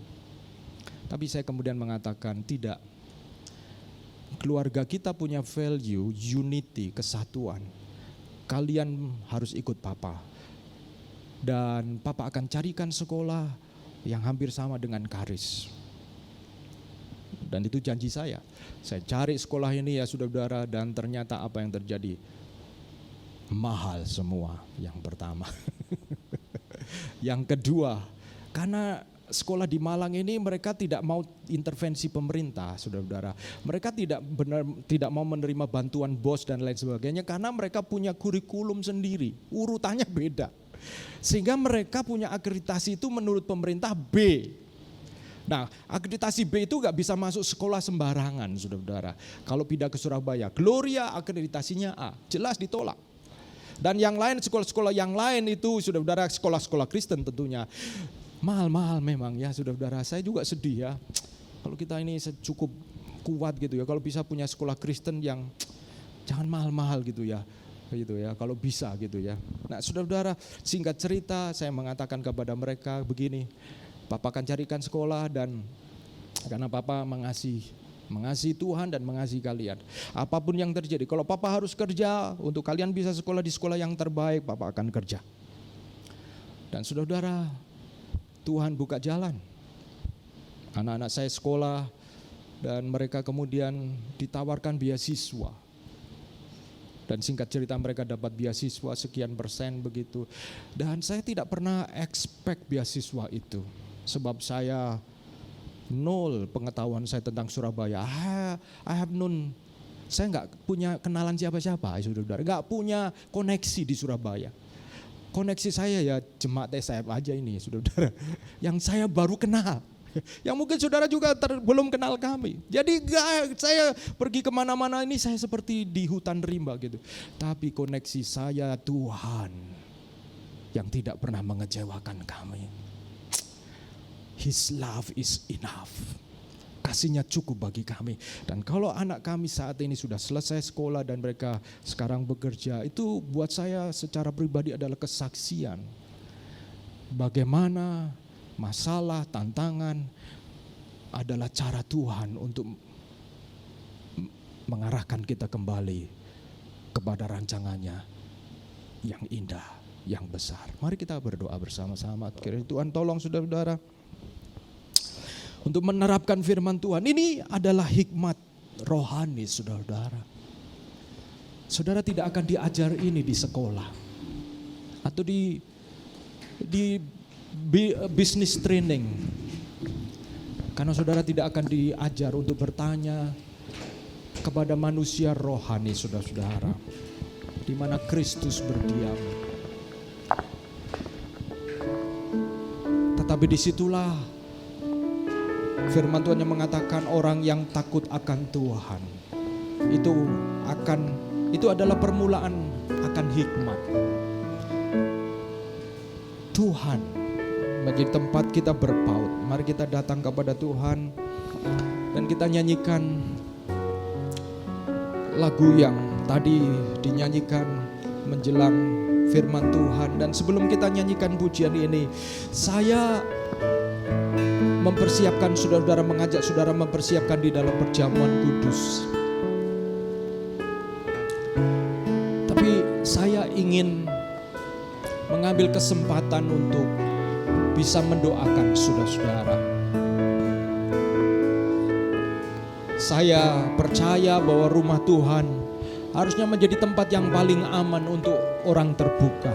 Tapi saya kemudian mengatakan tidak. Keluarga kita punya value, unity, kesatuan. Kalian harus ikut Papa. Dan Papa akan carikan sekolah yang hampir sama dengan Karis. Dan itu janji saya. Saya cari sekolah ini ya saudara-saudara, dan ternyata apa yang terjadi? Mahal semua yang pertama. Yang kedua, karena sekolah di Malang ini mereka tidak mau intervensi pemerintah, saudara-saudara. Mereka tidak mau menerima bantuan BOS dan lain sebagainya karena mereka punya kurikulum sendiri, urutannya beda. Sehingga mereka punya akreditasi itu menurut pemerintah B. Nah, akreditasi B itu gak bisa masuk sekolah sembarangan, saudara-saudara. Kalau pindah ke Surabaya, Gloria akreditasinya A, jelas ditolak. Dan yang lain, sekolah-sekolah yang lain itu, saudara-saudara, sekolah-sekolah Kristen tentunya. Mahal-mahal memang ya, saudara-saudara. Saya juga sedih ya, kalau kita ini cukup kuat gitu ya, kalau bisa punya sekolah Kristen yang jangan mahal-mahal gitu ya. Kalau bisa gitu ya. Nah, saudara-saudara, singkat cerita saya mengatakan kepada mereka begini, Papa akan carikan sekolah, dan karena Papa mengasihi Tuhan dan mengasihi kalian. Apapun yang terjadi, kalau Papa harus kerja untuk kalian bisa sekolah di sekolah yang terbaik, Papa akan kerja. Dan saudara-saudara, Tuhan buka jalan. Anak-anak saya sekolah dan mereka kemudian ditawarkan beasiswa. Dan singkat cerita mereka dapat beasiswa sekian persen begitu. Dan saya tidak pernah expect beasiswa itu. Sebab saya nol pengetahuan saya tentang Surabaya. I have known, saya nggak punya kenalan siapa-siapa, saudara. Nggak punya koneksi di Surabaya. Koneksi saya ya jemaat TSF aja ini, saudara. Yang saya baru kenal. Yang mungkin saudara juga belum kenal kami. Jadi saya pergi kemana-mana ini saya seperti di hutan rimba gitu. Tapi koneksi saya Tuhan yang tidak pernah mengecewakan kami. His love is enough. Kasihnya cukup bagi kami. Dan kalau anak kami saat ini sudah selesai sekolah dan mereka sekarang bekerja, itu buat saya secara pribadi adalah kesaksian. Bagaimana masalah, tantangan adalah cara Tuhan untuk mengarahkan kita kembali kepada rancangannya yang indah, yang besar. Mari kita berdoa bersama-sama. Kiranya Tuhan tolong saudara-saudara untuk menerapkan firman Tuhan. Ini adalah hikmat rohani, saudara-saudara. Saudara tidak akan diajar ini di sekolah atau di business training. Karena saudara tidak akan diajar untuk bertanya kepada manusia rohani, saudara-saudara, di mana Kristus berdiam. Tetapi disitulah firman Tuhan yang mengatakan orang yang takut akan Tuhan itu adalah permulaan akan hikmat. Tuhan menjadi tempat kita berpaut. Mari kita datang kepada Tuhan dan kita nyanyikan lagu yang tadi dinyanyikan menjelang firman Tuhan. Dan sebelum kita nyanyikan pujian ini, saya mempersiapkan saudara-saudara, mengajak saudara mempersiapkan di dalam perjamuan kudus. Tapi saya ingin mengambil kesempatan untuk bisa mendoakan saudara-saudara. Saya percaya bahwa rumah Tuhan harusnya menjadi tempat yang paling aman untuk orang terbuka.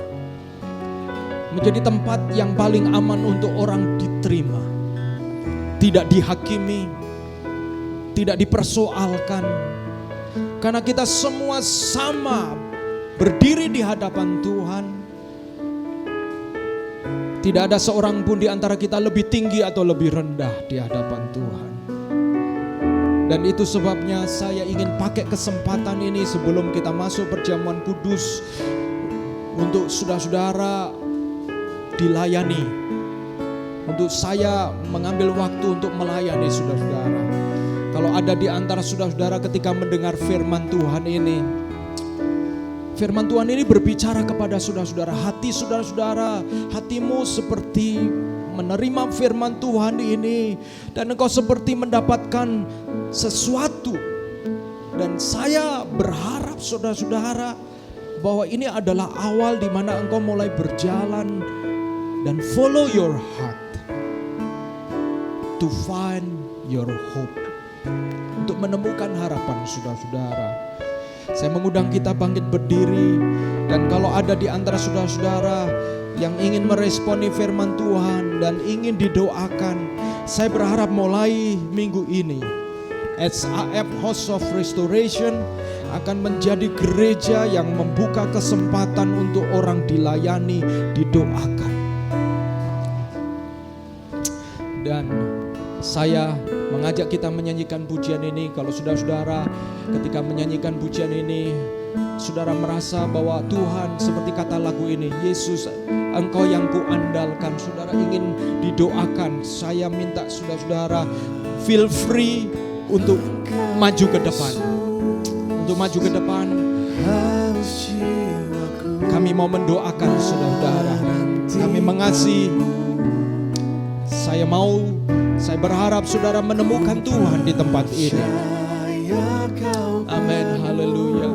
Menjadi tempat yang paling aman untuk orang diterima. tidak dihakimi, tidak dipersoalkan. Karena kita semua sama berdiri di hadapan Tuhan. Tidak ada seorang pun di antara kita lebih tinggi atau lebih rendah di hadapan Tuhan. Dan itu sebabnya saya ingin pakai kesempatan ini sebelum kita masuk perjamuan kudus untuk saudara-saudara dilayani. Untuk saya mengambil waktu untuk melayani saudara-saudara. Kalau ada di antara saudara-saudara ketika mendengar firman Tuhan ini, firman Tuhan ini berbicara kepada saudara-saudara, hati saudara-saudara, hatimu seperti menerima firman Tuhan ini dan engkau seperti mendapatkan sesuatu. Dan saya berharap saudara-saudara bahwa ini adalah awal di mana engkau mulai berjalan dan follow your heart to find your hope, untuk menemukan harapan saudara-saudara. Saya mengundang kita bangkit berdiri, dan kalau ada di antara saudara-saudara yang ingin meresponi firman Tuhan dan ingin didoakan, saya berharap mulai minggu ini SAF House of Restoration akan menjadi gereja yang membuka kesempatan untuk orang dilayani, didoakan. Dan saya mengajak kita menyanyikan pujian ini. Kalau saudara-saudara ketika menyanyikan pujian ini, saudara merasa bahwa Tuhan, seperti kata lagu ini, Yesus Engkau yang kuandalkan, saudara ingin didoakan, saya minta saudara-saudara feel free untuk maju ke depan. Untuk maju ke depan, kami mau mendoakan saudara-saudara. Kami mengasihi. Saya berharap saudara menemukan Tuhan di tempat ini. Amin, haleluya.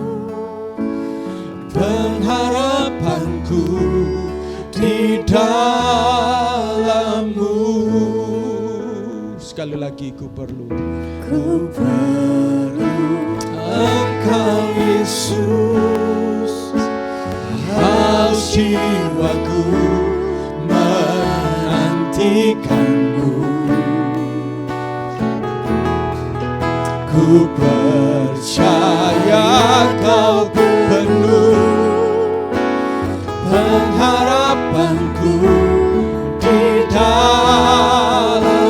Pengharapanku di dalam-Mu. Sekali lagi, ku perlu Engkau Yesus. Haus jiwaku menantikan-Mu. Ku percaya Kau penuh pengharapanku di dalam-Mu,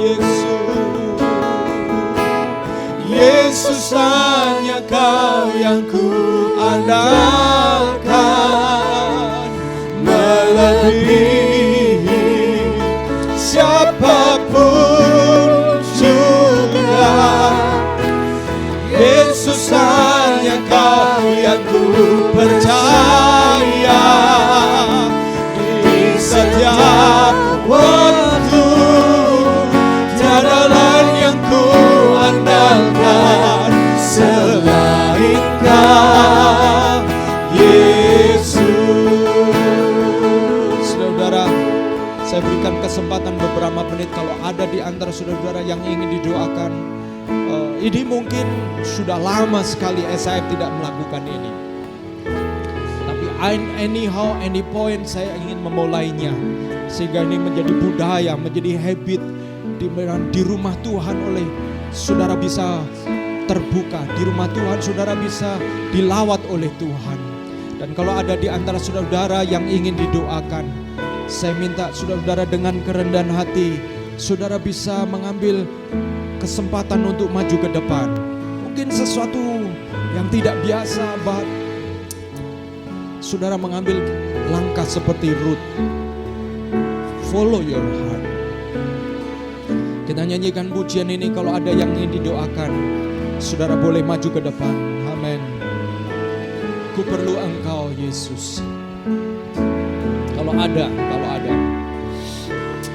Yesus. Yesus, hanya Kau yang ku andalkan, melebihi siapapun juga. Yesus, hanya Kau yang ku percaya. Di setiap waktu tiada lain yang ku andalkan selain Kau, Yesus. Saudara, saya berikan kesempatan beberapa menit. Kalau ada di antara saudara-saudara yang ingin didoakan, ini mungkin sudah lama sekali saya tidak melakukan ini. Tapi anyhow, any point saya ingin memulainya. Sehingga ini menjadi budaya, menjadi habit di rumah Tuhan oleh saudara bisa terbuka. Di rumah Tuhan saudara bisa dilawat oleh Tuhan. Dan kalau ada di antara saudara-saudara yang ingin didoakan, saya minta saudara-saudara dengan kerendahan hati, saudara bisa mengambil kesempatan untuk maju ke depan. Mungkin sesuatu yang tidak biasa, but saudara mengambil langkah seperti Ruth. Follow your heart. Kita nyanyikan pujian ini. Kalau ada yang ingin didoakan, saudara boleh maju ke depan. Amin. Ku perlu Engkau, Yesus. Kalau ada.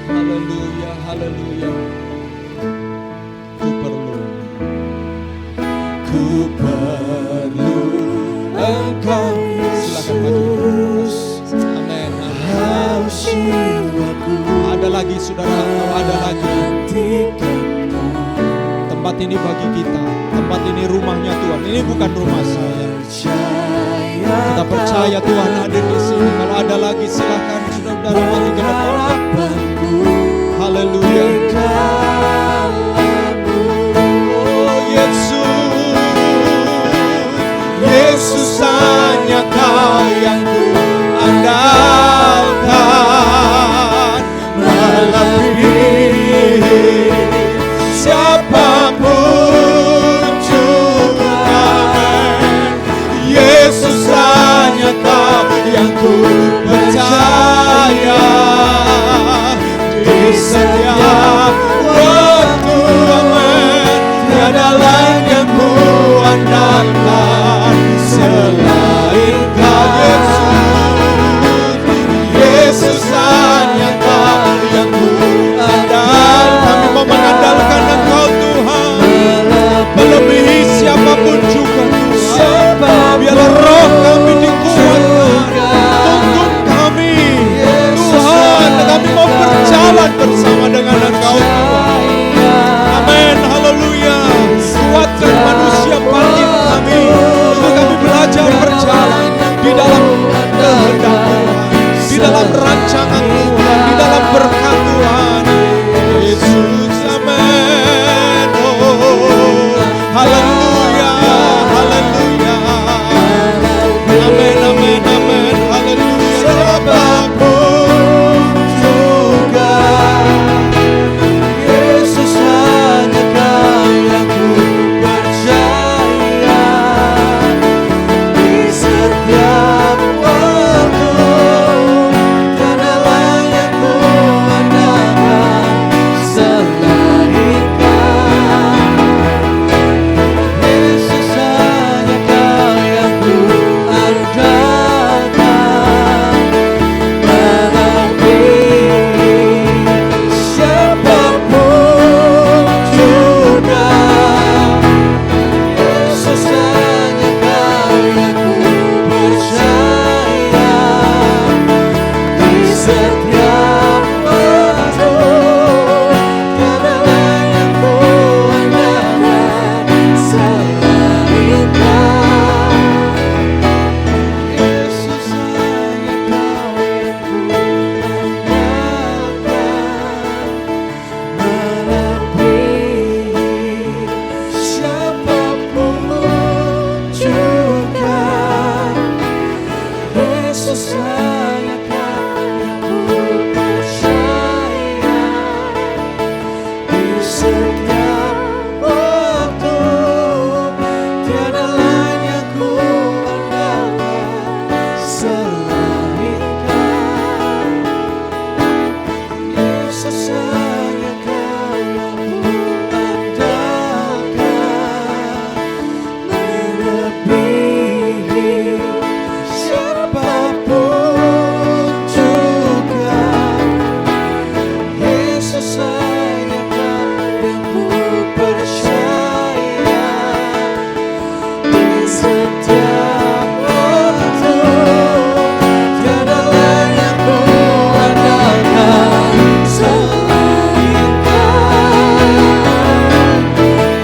Haleluya, haleluya. Ku perlu Engkau. Silakan maju. Amin. Ada lagi saudara, kalau ada lagi. Tempat ini bagi kita. Tempat ini rumahnya Tuhan. Ini bukan rumah saya. Kita percaya Tuhan hadir di sini. Kalau ada lagi silakan saudara maju ke depan. Haleluya. yang ku andalkan, melebihi siapapun juga. Yesus hanya Kau yang ku percaya di setiap waktu, amin. Tiada lain yang ku andalkan selain Kau, Yesus. Yesus hanya Kau yang ku andalkan. Kami mau mengandalkan Engkau, Tuhan, melebihi siapapun juga, Tuhan. Biarlah roh kami dikuatkan, tuntun kami, Tuhan. Kami mau berjalan bersama dengan Engkau, Tuhan. Amin, haleluya. Kuatkan manusia batin kami, untuk kami belajar berjalan di dalam kehendak Tuhan, di dalam rancangan Tuhan, di dalam berkat Tuhan. Yesus, amin. Oh, haleluya, haleluya. Amin, amin, amin, haleluya. Siapapun juga, Yesus hanya Kau yang ku percaya di setiap waktu. Tiada lain yang ku andalkan selain Kau. Yesus hanya Kau yang ku andalkan, melebihi siapapun juga. Yesus hanya Kau yang ku percaya di setiap waktu. Tiada lain yang ku andalkan selain Kau. Yesus hanya Kau yang ku andalkan, melebihi siapapun juga. Yesus hanya Kau yang ku percaya di setiap waktu. Tiada lain yang ku andalkan selain Kau.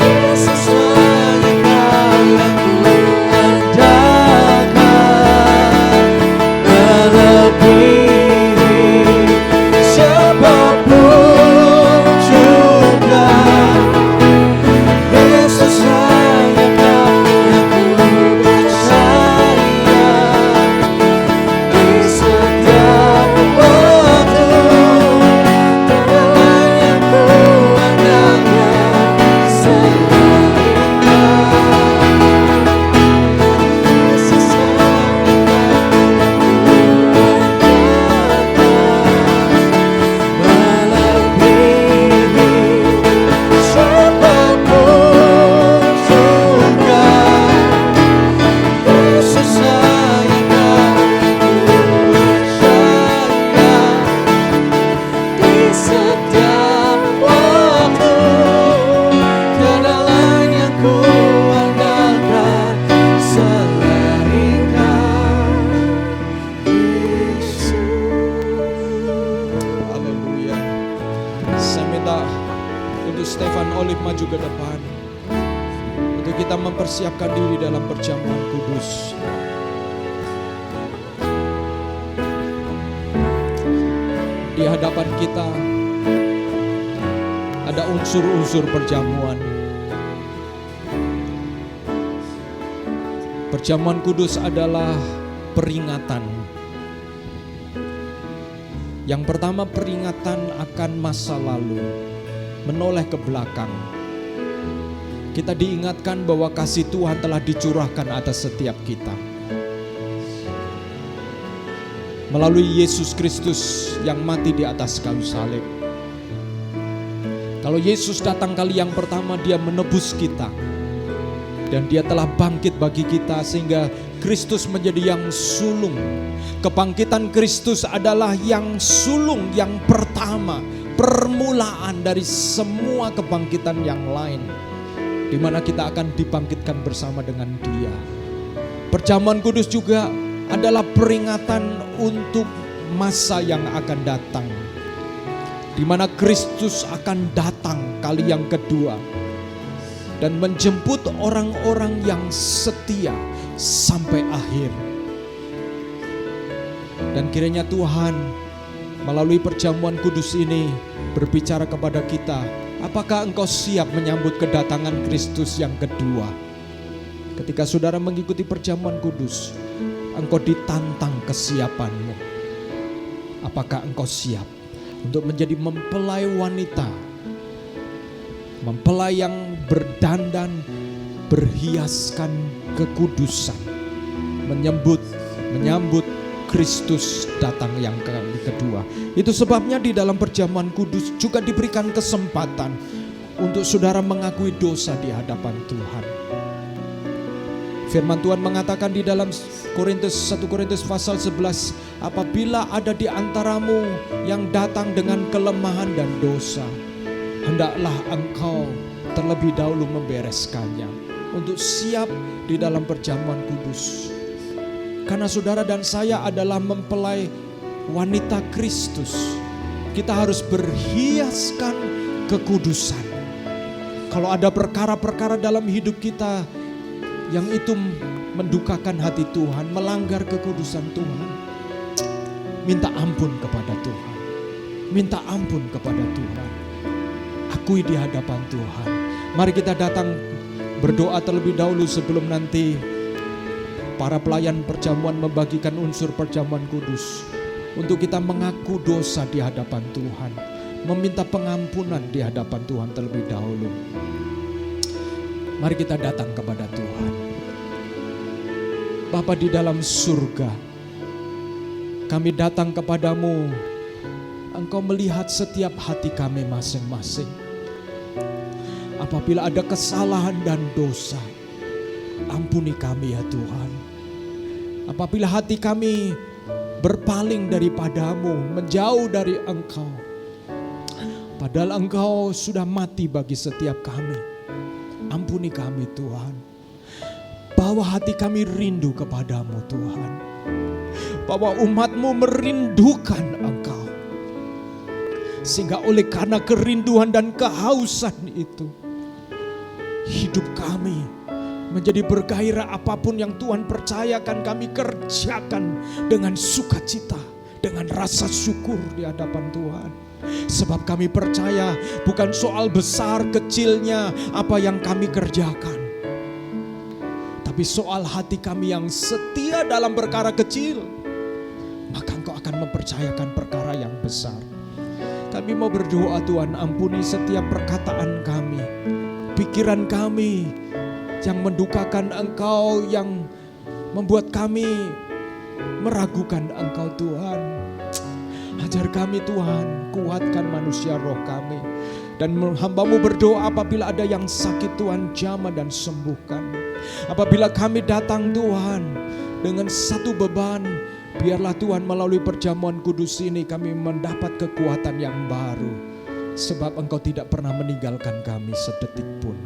Yesus hanya Kau yang ku andalkan, melebihi siapapun juga. Yesus hanya Kau yang ku percaya di setiap waktu. Tiada lain yang ku andalkan selain Kau. Yesus hanya Kau yang ku andalkan, melebihi siapapun juga. Yesus hanya Kau yang ku percaya di setiap waktu. Tiada lain yang ku andalkan selain maju ke depan untuk kita mempersiapkan diri dalam perjamuan kudus. Di hadapan kita ada unsur-unsur perjamuan. Perjamuan kudus adalah peringatan. Yang pertama, peringatan akan masa lalu, menoleh ke belakang. Kita diingatkan bahwa kasih Tuhan telah dicurahkan atas setiap kita melalui Yesus Kristus yang mati di atas kayu salib. Kalau Yesus datang kali yang pertama, dia menebus kita. Dan dia telah bangkit bagi kita sehingga Kristus menjadi yang sulung. Kebangkitan Kristus adalah yang sulung, yang pertama. Permulaan dari semua kebangkitan yang lain. Di mana kita akan dibangkitkan bersama dengan dia. Perjamuan kudus juga adalah peringatan untuk masa yang akan datang. Di mana Kristus akan datang kali yang kedua. Dan menjemput orang-orang yang setia sampai akhir. Dan kiranya Tuhan melalui perjamuan kudus ini berbicara kepada kita, apakah engkau siap menyambut kedatangan Kristus yang kedua? Ketika saudara mengikuti perjamuan kudus, engkau ditantang kesiapanmu. Apakah engkau siap untuk menjadi mempelai wanita, mempelai yang berdandan, berhiaskan kekudusan, menyambut Kristus datang yang kali kedua. Itu sebabnya di dalam perjamuan kudus juga diberikan kesempatan untuk saudara mengakui dosa di hadapan Tuhan. Firman Tuhan mengatakan di dalam 1 Korintus pasal 11, apabila ada di antaramu yang datang dengan kelemahan dan dosa, hendaklah engkau terlebih dahulu membereskannya untuk siap di dalam perjamuan kudus. Karena saudara dan saya adalah mempelai wanita Kristus. Kita harus berhiaskan kekudusan. Kalau ada perkara-perkara dalam hidup kita yang itu mendukakan hati Tuhan, melanggar kekudusan Tuhan, minta ampun kepada Tuhan. Minta ampun kepada Tuhan. Akui di hadapan Tuhan. Mari kita datang berdoa terlebih dahulu sebelum nanti para pelayan perjamuan membagikan unsur perjamuan kudus. Untuk kita mengaku dosa di hadapan Tuhan. Meminta pengampunan di hadapan Tuhan terlebih dahulu. Mari kita datang kepada Tuhan. Bapa di dalam surga, kami datang kepadamu. Engkau melihat setiap hati kami masing-masing. Apabila ada kesalahan dan dosa, ampuni kami ya Tuhan. Apabila hati kami berpaling daripadamu, menjauh dari Engkau, padahal Engkau sudah mati bagi setiap kami, ampuni kami Tuhan. Bawa hati kami rindu kepadamu Tuhan. Bahwa umat-Mu merindukan Engkau. Sehingga oleh karena kerinduan dan kehausan itu, hidup kami menjadi bergairah. Apapun yang Tuhan percayakan, kami kerjakan dengan sukacita, dengan rasa syukur di hadapan Tuhan. Sebab kami percaya bukan soal besar kecilnya apa yang kami kerjakan, tapi soal hati kami yang setia dalam perkara kecil, maka Engkau akan mempercayakan perkara yang besar. Kami mau berdoa Tuhan, ampuni setiap perkataan kami, pikiran kami yang mendukakan Engkau, yang membuat kami meragukan Engkau Tuhan. Ajar kami Tuhan, kuatkan manusia roh kami. Dan hamba-Mu berdoa apabila ada yang sakit Tuhan, jamah dan sembuhkan. Apabila kami datang Tuhan dengan satu beban, biarlah Tuhan melalui perjamuan kudus ini kami mendapat kekuatan yang baru. Sebab Engkau tidak pernah meninggalkan kami sedetik pun.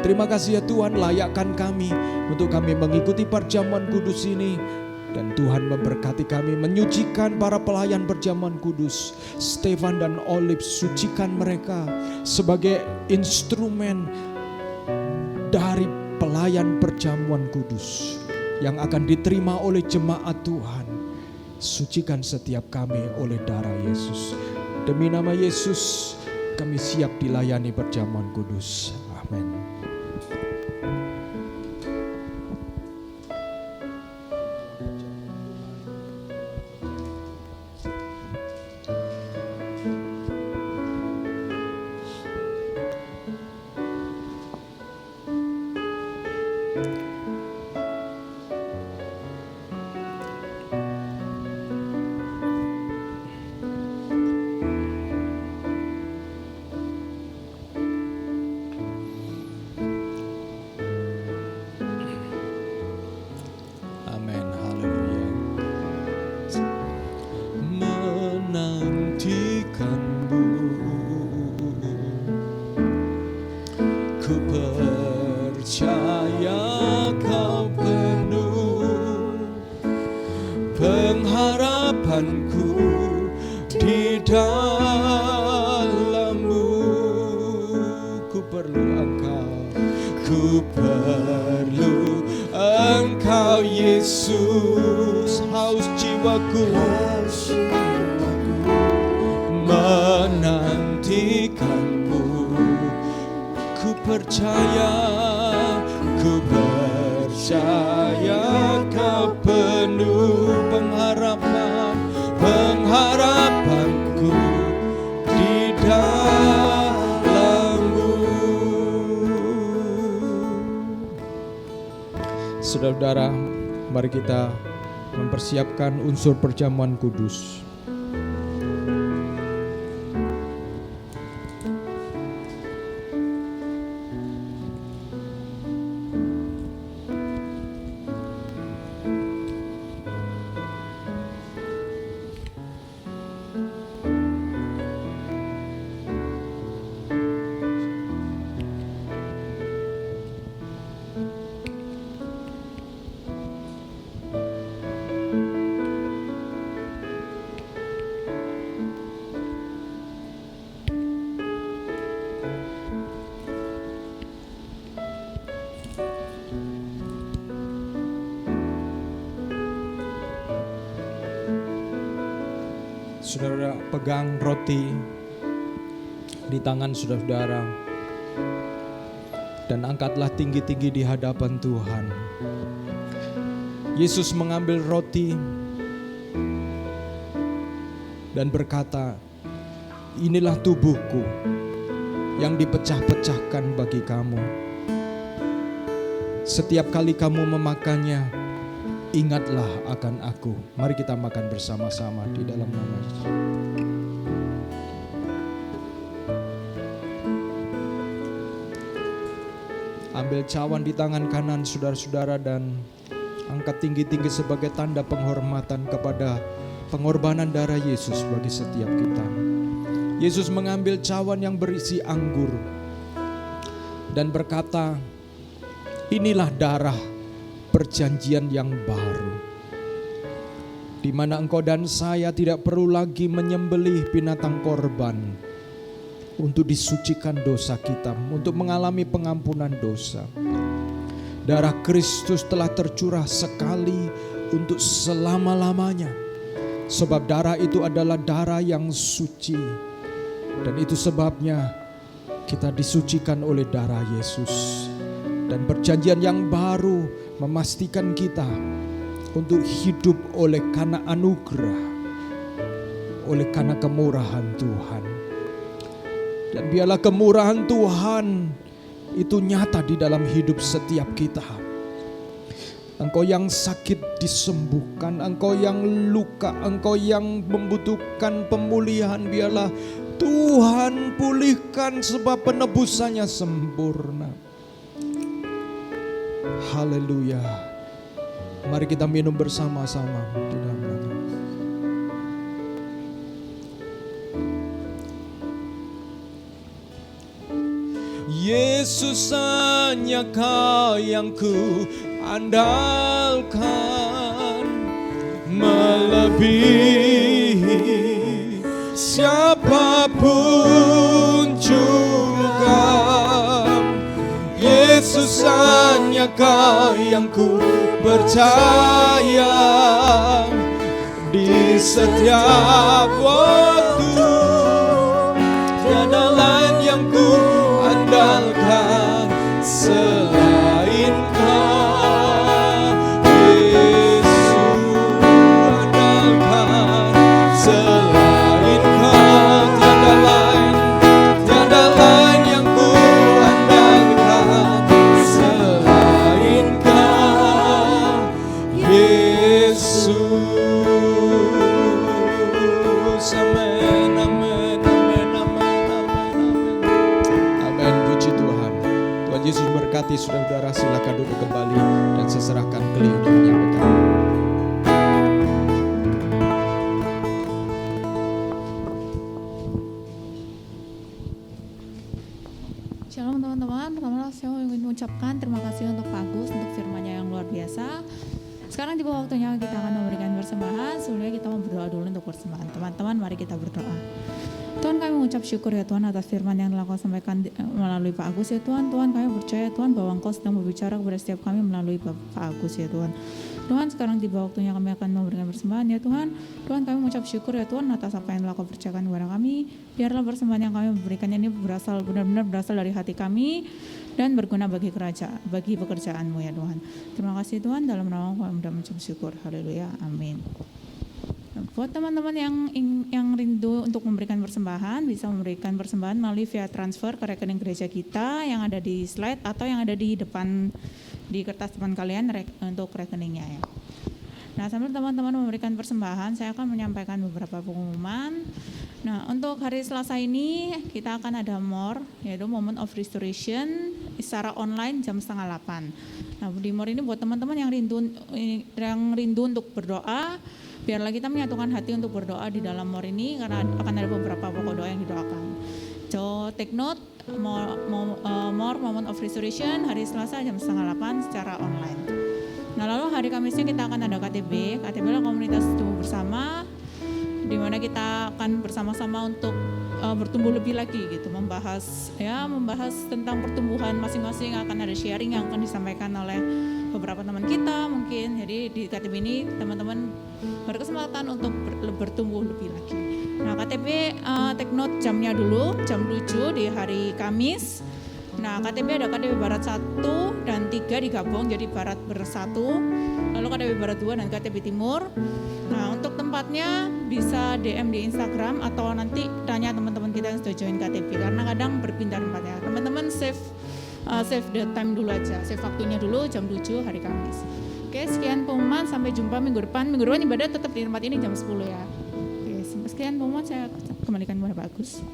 Terima kasih ya Tuhan, layakkan kami untuk kami mengikuti perjamuan kudus ini. Dan Tuhan memberkati kami, menyucikan para pelayan perjamuan kudus. Stefan dan Olive, sucikan mereka sebagai instrumen dari pelayan perjamuan kudus yang akan diterima oleh jemaat Tuhan. Sucikan setiap kami oleh darah Yesus. Demi nama Yesus kami siap dilayani perjamuan kudus. Amin. pengharapanku di dalam-Mu. Ku perlu Engkau, ku perlu Engkau Yesus. Haus jiwaku menantikan-Mu. Ku percaya Kau penuh pengharapanku di dalam-Mu. Saudara-saudara, mari kita mempersiapkan unsur perjamuan kudus. Saudara pegang roti di tangan saudara dan angkatlah tinggi-tinggi di hadapan Tuhan. Yesus mengambil roti dan berkata, inilah tubuhku yang dipecah-pecahkan bagi kamu. Setiap kali kamu memakannya, ingatlah akan aku. Mari kita makan bersama-sama di dalam nama Yesus. Ambil cawan di tangan kanan saudara-saudara dan angkat tinggi-tinggi sebagai tanda penghormatan kepada pengorbanan darah Yesus bagi setiap kita. Yesus mengambil cawan yang berisi anggur dan berkata, inilah darah perjanjian yang baru, di mana engkau dan saya tidak perlu lagi menyembelih binatang korban untuk disucikan dosa kita, untuk mengalami pengampunan dosa. Darah Kristus telah tercurah sekali untuk selama-lamanya, sebab darah itu adalah darah yang suci, dan itu sebabnya kita disucikan oleh darah Yesus. Dan perjanjian yang baru memastikan kita untuk hidup oleh karena anugerah, oleh karena kemurahan Tuhan. Dan biarlah kemurahan Tuhan itu nyata di dalam hidup setiap kita. Engkau yang sakit disembuhkan, engkau yang luka, engkau yang membutuhkan pemulihan, biarlah Tuhan pulihkan sebab penebusannya sempurna. Haleluya. Mari kita minum bersama-sama di dalam nama. Yesus, hanya Kau yang ku andalkan, melebihi siapapun juga. Yesus, hanya Kau yang ku percaya di setiap waktu. Tiada lain yang ku andalkan selain Kau. Yesus, andalkan selain Kau. Tiada lain yang ku andalkan selain Kau, Yesus. Amin, amin, amin, amin, amin, amin. Amin, puji Tuhan. Tuhan Yesus berkati saudara-saudara, silakan duduk kembali dan saya serahkan Keli untuk menyampaikan. Shalom teman-teman, pertama saya ingin mengucapkan terima kasih untuk Pak Agus untuk firman-Nya yang luar biasa. Sekarang tiba waktunya kita akan memberikan bersama persembahan, sebelumnya kita mau berdoa dulu untuk persembahan. Teman-teman, mari kita berdoa. Tuhan, kami mengucap syukur ya Tuhan atas firman yang telah Kau sampaikan melalui Pak Agus ya Tuhan. Tuhan, kami percaya Tuhan bahwa Engkau sedang berbicara kepada setiap kami melalui Pak Agus ya Tuhan. Tuhan, sekarang tiba waktunya kami akan memberikan persembahan ya Tuhan. Tuhan, kami mengucap syukur ya Tuhan atas apa yang telah Kau percayakan kepada kami. Biarlah persembahan yang kami berikannya ini benar-benar berasal dari hati kami dan berguna bagi pekerjaan-Mu ya Tuhan. Terima kasih Tuhan, dalam nama kami mengucap syukur. Haleluya, amin. Buat teman-teman yang rindu untuk memberikan persembahan, bisa memberikan persembahan melalui via transfer ke rekening gereja kita yang ada di slide atau yang ada di depan di kertas depan kalian untuk rekeningnya ya. Nah, sambil teman-teman memberikan persembahan, saya akan menyampaikan beberapa pengumuman. Nah, untuk hari Selasa ini kita akan ada MOR, yaitu Moment of Restoration secara online jam 7:30. Nah, di MOR ini buat teman-teman yang rindu untuk berdoa, biarlah kita menyatukan hati untuk berdoa di dalam MOR ini karena akan ada beberapa pokok doa yang didoakan. So, take note, MOR Moment of Restoration hari Selasa jam 7:30 secara online. Nah, lalu hari Kamisnya kita akan ada KTB adalah komunitas tumbuh bersama, di mana kita akan bersama-sama untuk bertumbuh lebih lagi gitu, membahas tentang pertumbuhan masing-masing. Akan ada sharing yang akan disampaikan oleh beberapa teman kita mungkin. Jadi di KTB ini teman-teman berkesempatan untuk bertumbuh lebih lagi. Nah, KTB take note jamnya dulu, jam 7 di hari Kamis. Nah, KTB ada KTB Barat 1 dan 3 digabung jadi Barat bersatu. Lalu KTB Barat 2 dan KTB Timur. Nah, untuk tempatnya bisa DM di Instagram atau nanti tanya teman-teman kita yang sudah join KTB karena kadang berpindah tempatnya. Teman-teman save the time dulu aja, save waktunya dulu jam 7 hari Kamis. Oke, sekian pengumuman, sampai jumpa minggu depan. Minggu depan ibadah tetap di tempat ini jam 10 ya. Oke, sekian pengumuman, saya kembalikan kepada Pak Agus.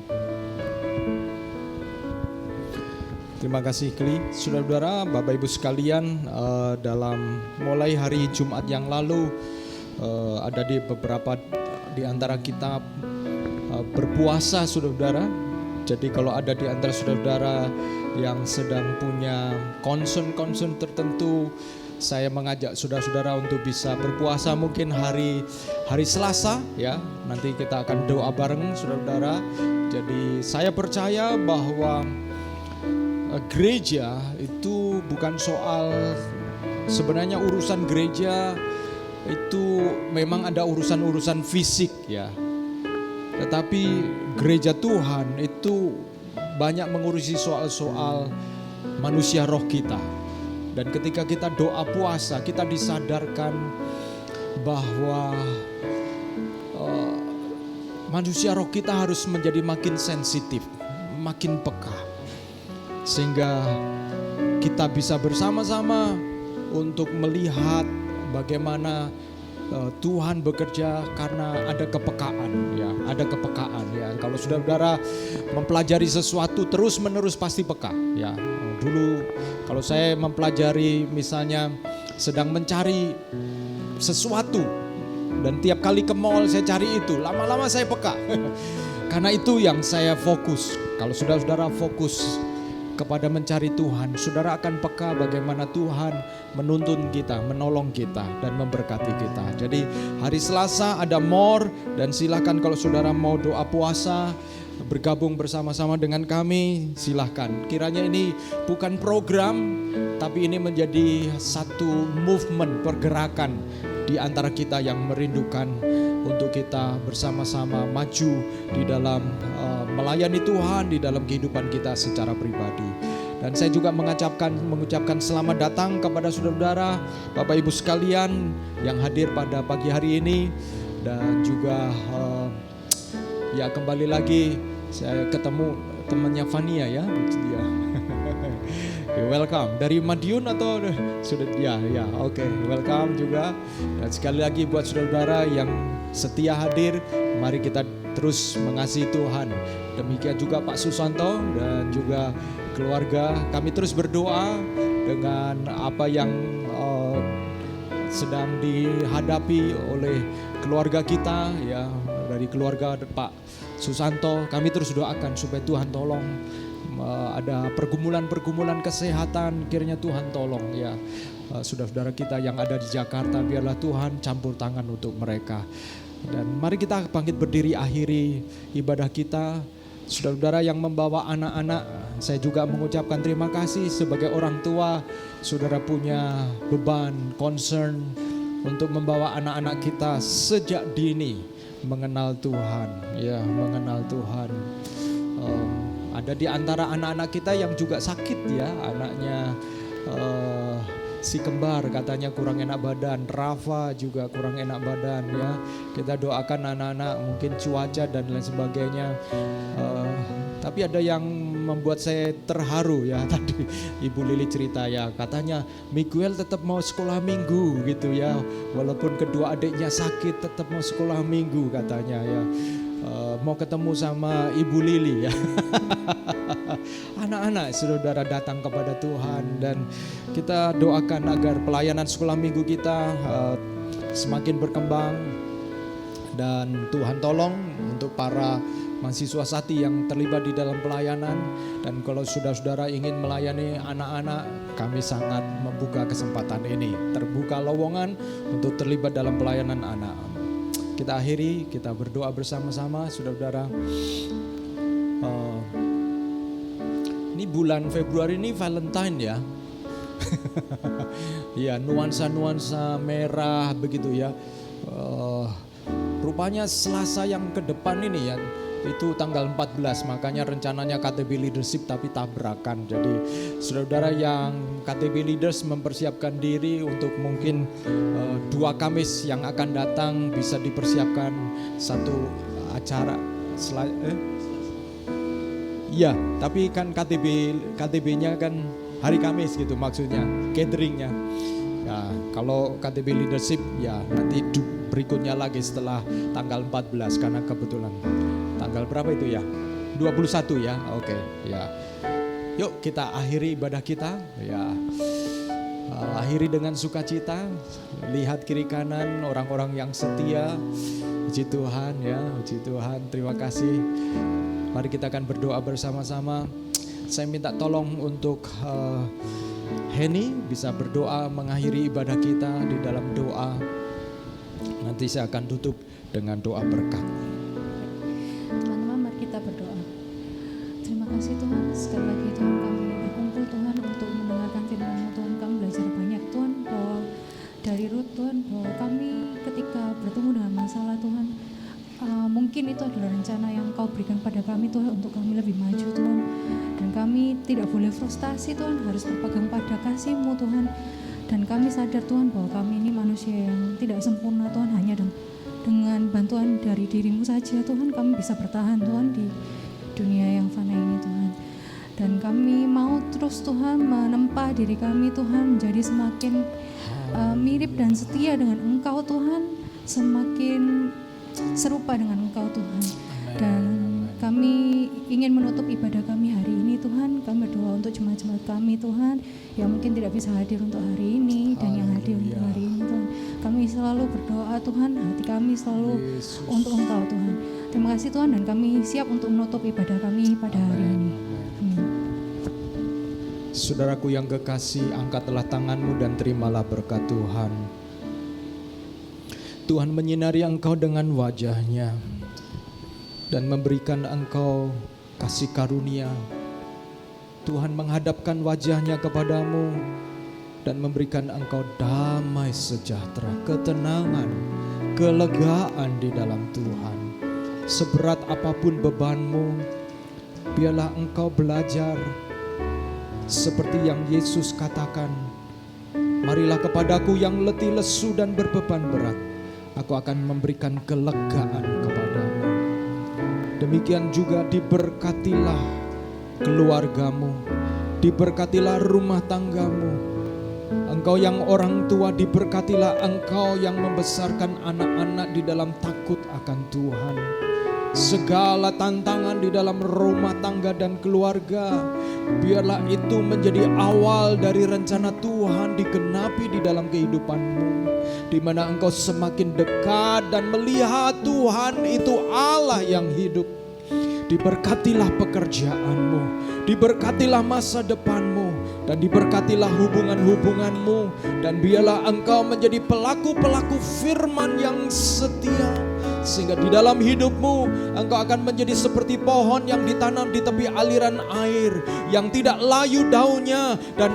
Terima kasih Kli. Saudara-saudara, Bapak Ibu sekalian, dalam mulai hari Jumat yang lalu ada di beberapa di antara kita berpuasa saudara-saudara. Jadi kalau ada di antara saudara-saudara yang sedang punya concern tertentu, saya mengajak saudara-saudara untuk bisa berpuasa mungkin hari Selasa ya. Nanti kita akan doa bareng saudara-saudara. Jadi saya percaya bahwa gereja itu bukan soal, sebenarnya urusan gereja itu memang ada urusan-urusan fisik ya. Tetapi gereja Tuhan itu banyak mengurusi soal-soal manusia roh kita. Dan ketika kita doa puasa, kita disadarkan bahwa manusia roh kita harus menjadi makin sensitif, makin peka. Sehingga kita bisa bersama-sama untuk melihat bagaimana Tuhan bekerja karena ada kepekaan ya, ada kepekaan ya. Kalau saudara-saudara mempelajari sesuatu terus-menerus pasti peka ya. Dulu kalau saya mempelajari misalnya sedang mencari sesuatu dan tiap kali ke mall saya cari itu, lama-lama saya peka. Karena itu yang saya fokus. Kalau saudara-saudara fokus kepada mencari Tuhan, saudara akan peka bagaimana Tuhan menuntun kita, menolong kita, dan memberkati kita. Jadi hari Selasa ada MOR, dan silakan kalau saudara mau doa puasa, bergabung bersama-sama dengan kami, silahkan. Kiranya ini bukan program, tapi ini menjadi satu movement, pergerakan di antara kita yang merindukan untuk kita bersama-sama maju di dalam melayani Tuhan di dalam kehidupan kita secara pribadi. Dan saya juga mengucapkan selamat datang kepada saudara-saudara, Bapak Ibu sekalian yang hadir pada pagi hari ini. Dan juga ya kembali lagi saya ketemu temannya Fania ya. Dia. Welcome dari Madiun atau sudah ya oke. Welcome juga. Dan sekali lagi buat saudara-saudara yang setia hadir, mari kita terus mengasihi Tuhan. Demikian juga Pak Susanto dan juga keluarga, kami terus berdoa dengan apa yang sedang dihadapi oleh keluarga kita ya, dari keluarga Pak Susanto. Kami terus doakan supaya Tuhan tolong ada pergumulan-pergumulan kesehatan, kiranya Tuhan tolong ya. Saudara-saudara kita yang ada di Jakarta, biarlah Tuhan campur tangan untuk mereka. Dan mari kita bangkit berdiri, akhiri ibadah kita. Saudara-saudara yang membawa anak-anak, saya juga mengucapkan terima kasih sebagai orang tua. Saudara punya beban, concern untuk membawa anak-anak kita sejak dini mengenal Tuhan, ya, mengenal Tuhan. Ada di antara anak-anak kita yang juga sakit ya, anaknya si kembar katanya kurang enak badan, Rafa juga kurang enak badan ya. Kita doakan anak-anak, mungkin cuaca dan lain sebagainya. Tapi ada yang membuat saya terharu ya, tadi Ibu Lili cerita ya, katanya Miguel tetap mau sekolah minggu gitu ya, walaupun kedua adiknya sakit tetap mau sekolah minggu katanya ya. Mau ketemu sama Ibu Lili ya. Anak-anak saudara datang kepada Tuhan, dan kita doakan agar pelayanan sekolah minggu kita semakin berkembang, dan Tuhan tolong untuk para mahasiswa Sati yang terlibat di dalam pelayanan. Dan kalau saudara-saudara ingin melayani anak-anak, kami sangat membuka kesempatan ini, terbuka lowongan untuk terlibat dalam pelayanan anak. Kita akhiri, kita berdoa bersama-sama saudara-saudara. Ini bulan Februari ini Valentine ya. Ya, nuansa-nuansa merah begitu ya. Rupanya Selasa yang ke depan ini ya, itu tanggal 14, makanya rencananya KTB Leadership tapi tabrakan. Jadi saudara-saudara yang KTB Leaders mempersiapkan diri untuk mungkin 2 Kamis yang akan datang, bisa dipersiapkan satu acara. Iya, tapi kan KTB-nya kan hari Kamis gitu maksudnya, cateringnya. Ya, kalau KTB Leadership ya nanti berikutnya lagi setelah tanggal 14, karena kebetulan tanggal berapa itu ya? 21 ya. Oke, ya. Yuk kita akhiri ibadah kita ya. Akhiri dengan sukacita, lihat kiri kanan orang-orang yang setia. Puji Tuhan ya, puji Tuhan. Terima kasih. Mari kita akan berdoa bersama-sama. Saya minta tolong untuk Henny bisa berdoa mengakhiri ibadah kita di dalam doa. Nanti saya akan tutup dengan doa berkat. Teman-teman, mari kita berdoa. Terima kasih Tuhan, sekali lagi Tuhan kami berkumpul Tuhan untuk mendengarkan firman-Mu Tuhan. Kami belajar banyak Tuhan, bahwa dari Ruth Tuhan, bahwa kami ketika bertemu dengan masalah Tuhan, mungkin itu adalah rencana yang Kau berikan pada kami Tuhan, untuk kami lebih maju Tuhan. Dan kami tidak boleh frustasi Tuhan, harus berpegang pada kasih-Mu Tuhan. Dan kami sadar Tuhan bahwa kami ini manusia yang tidak sempurna Tuhan, hanya dengan bantuan dari diri-Mu saja Tuhan kami bisa bertahan Tuhan di dunia yang fana ini Tuhan. Dan kami mau terus Tuhan menempa diri kami Tuhan menjadi semakin mirip dan setia dengan Engkau Tuhan, semakin serupa dengan Engkau Tuhan. Dan kami ingin menutup ibadah kami hari ini Tuhan. Kami berdoa untuk jemaat-jemaat kami Tuhan yang mungkin tidak bisa hadir untuk hari ini dan yang hadir untuk hari ini Tuhan. Kami selalu berdoa Tuhan, hati kami selalu untuk Engkau Tuhan. Terima kasih Tuhan, dan kami siap untuk menutup ibadah kami pada hari ini. Amin. Saudaraku yang kekasih, angkatlah tanganmu dan terimalah berkat Tuhan. Tuhan menyinari engkau dengan wajah-Nya dan memberikan engkau kasih karunia. Tuhan menghadapkan wajah-Nya kepadamu dan memberikan engkau damai sejahtera, ketenangan, kelegaan di dalam Tuhan. Seberat apapun bebanmu, biarlah engkau belajar seperti yang Yesus katakan, marilah kepadaku yang letih lesu dan berbeban berat, aku akan memberikan kelegaan kepadamu. Demikian juga diberkatilah keluargamu, diberkatilah rumah tanggamu. Engkau yang orang tua, diberkatilah engkau yang membesarkan anak-anak di dalam takut akan Tuhan. Segala tantangan di dalam rumah tangga dan keluarga, biarlah itu menjadi awal dari rencana Tuhan digenapi di dalam kehidupanmu, di mana engkau semakin dekat dan melihat Tuhan itu Allah yang hidup. Diberkatilah pekerjaanmu, diberkatilah masa depanmu, dan diberkatilah hubungan-hubunganmu. Dan biarlah engkau menjadi pelaku-pelaku firman yang setia, sehingga di dalam hidupmu engkau akan menjadi seperti pohon yang ditanam di tepi aliran air, yang tidak layu daunnya dan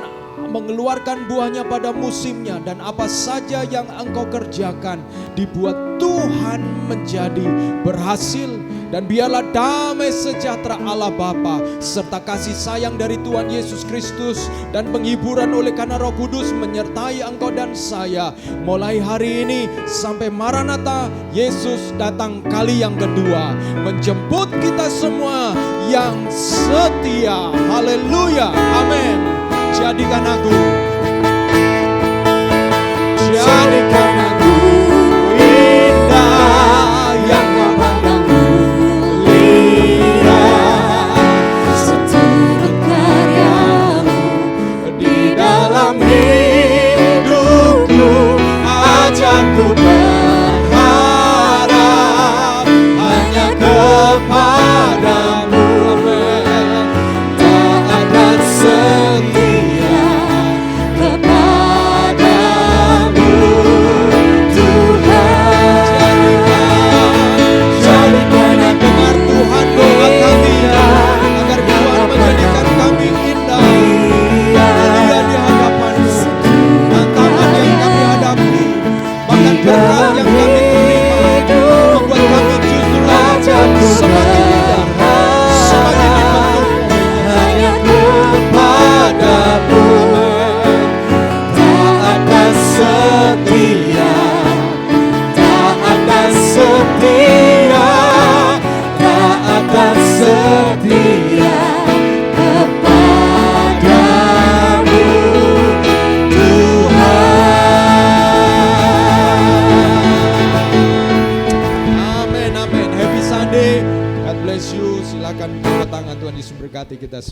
mengeluarkan buahnya pada musimnya. Dan apa saja yang engkau kerjakan dibuat Tuhan menjadi berhasil. Dan biarlah damai sejahtera Allah Bapa serta kasih sayang dari Tuhan Yesus Kristus dan penghiburan oleh karena Roh Kudus menyertai engkau dan saya mulai hari ini sampai Maranatha, Yesus datang kali yang kedua menjemput kita semua yang setia. Haleluya, amin. Jadikan aku indah yang kau pandang lihat, seturut karyamu di dalam hidupku. Ajarku berharap hanya kepadamu, amin. Taat dan setia kepadamu, Tuhan. Jadikan dengar Tuhan doa kami ya, agar Tuhan menjadikan kami indah, mulia di hadapan-Mu. Tantangan yang kami hadapi, bahkan berkat yang kami terima, membuat kami justru semakin indah, semakin dibentuk hanya kepadamu, amin. Taat dan setia, taat dan setia, taat dan setia kepadamu, Tuhan. Amin, amin. Happy Sunday. God bless you. Silakan angkat tangan. Tuhan Yesus berkati kita semua.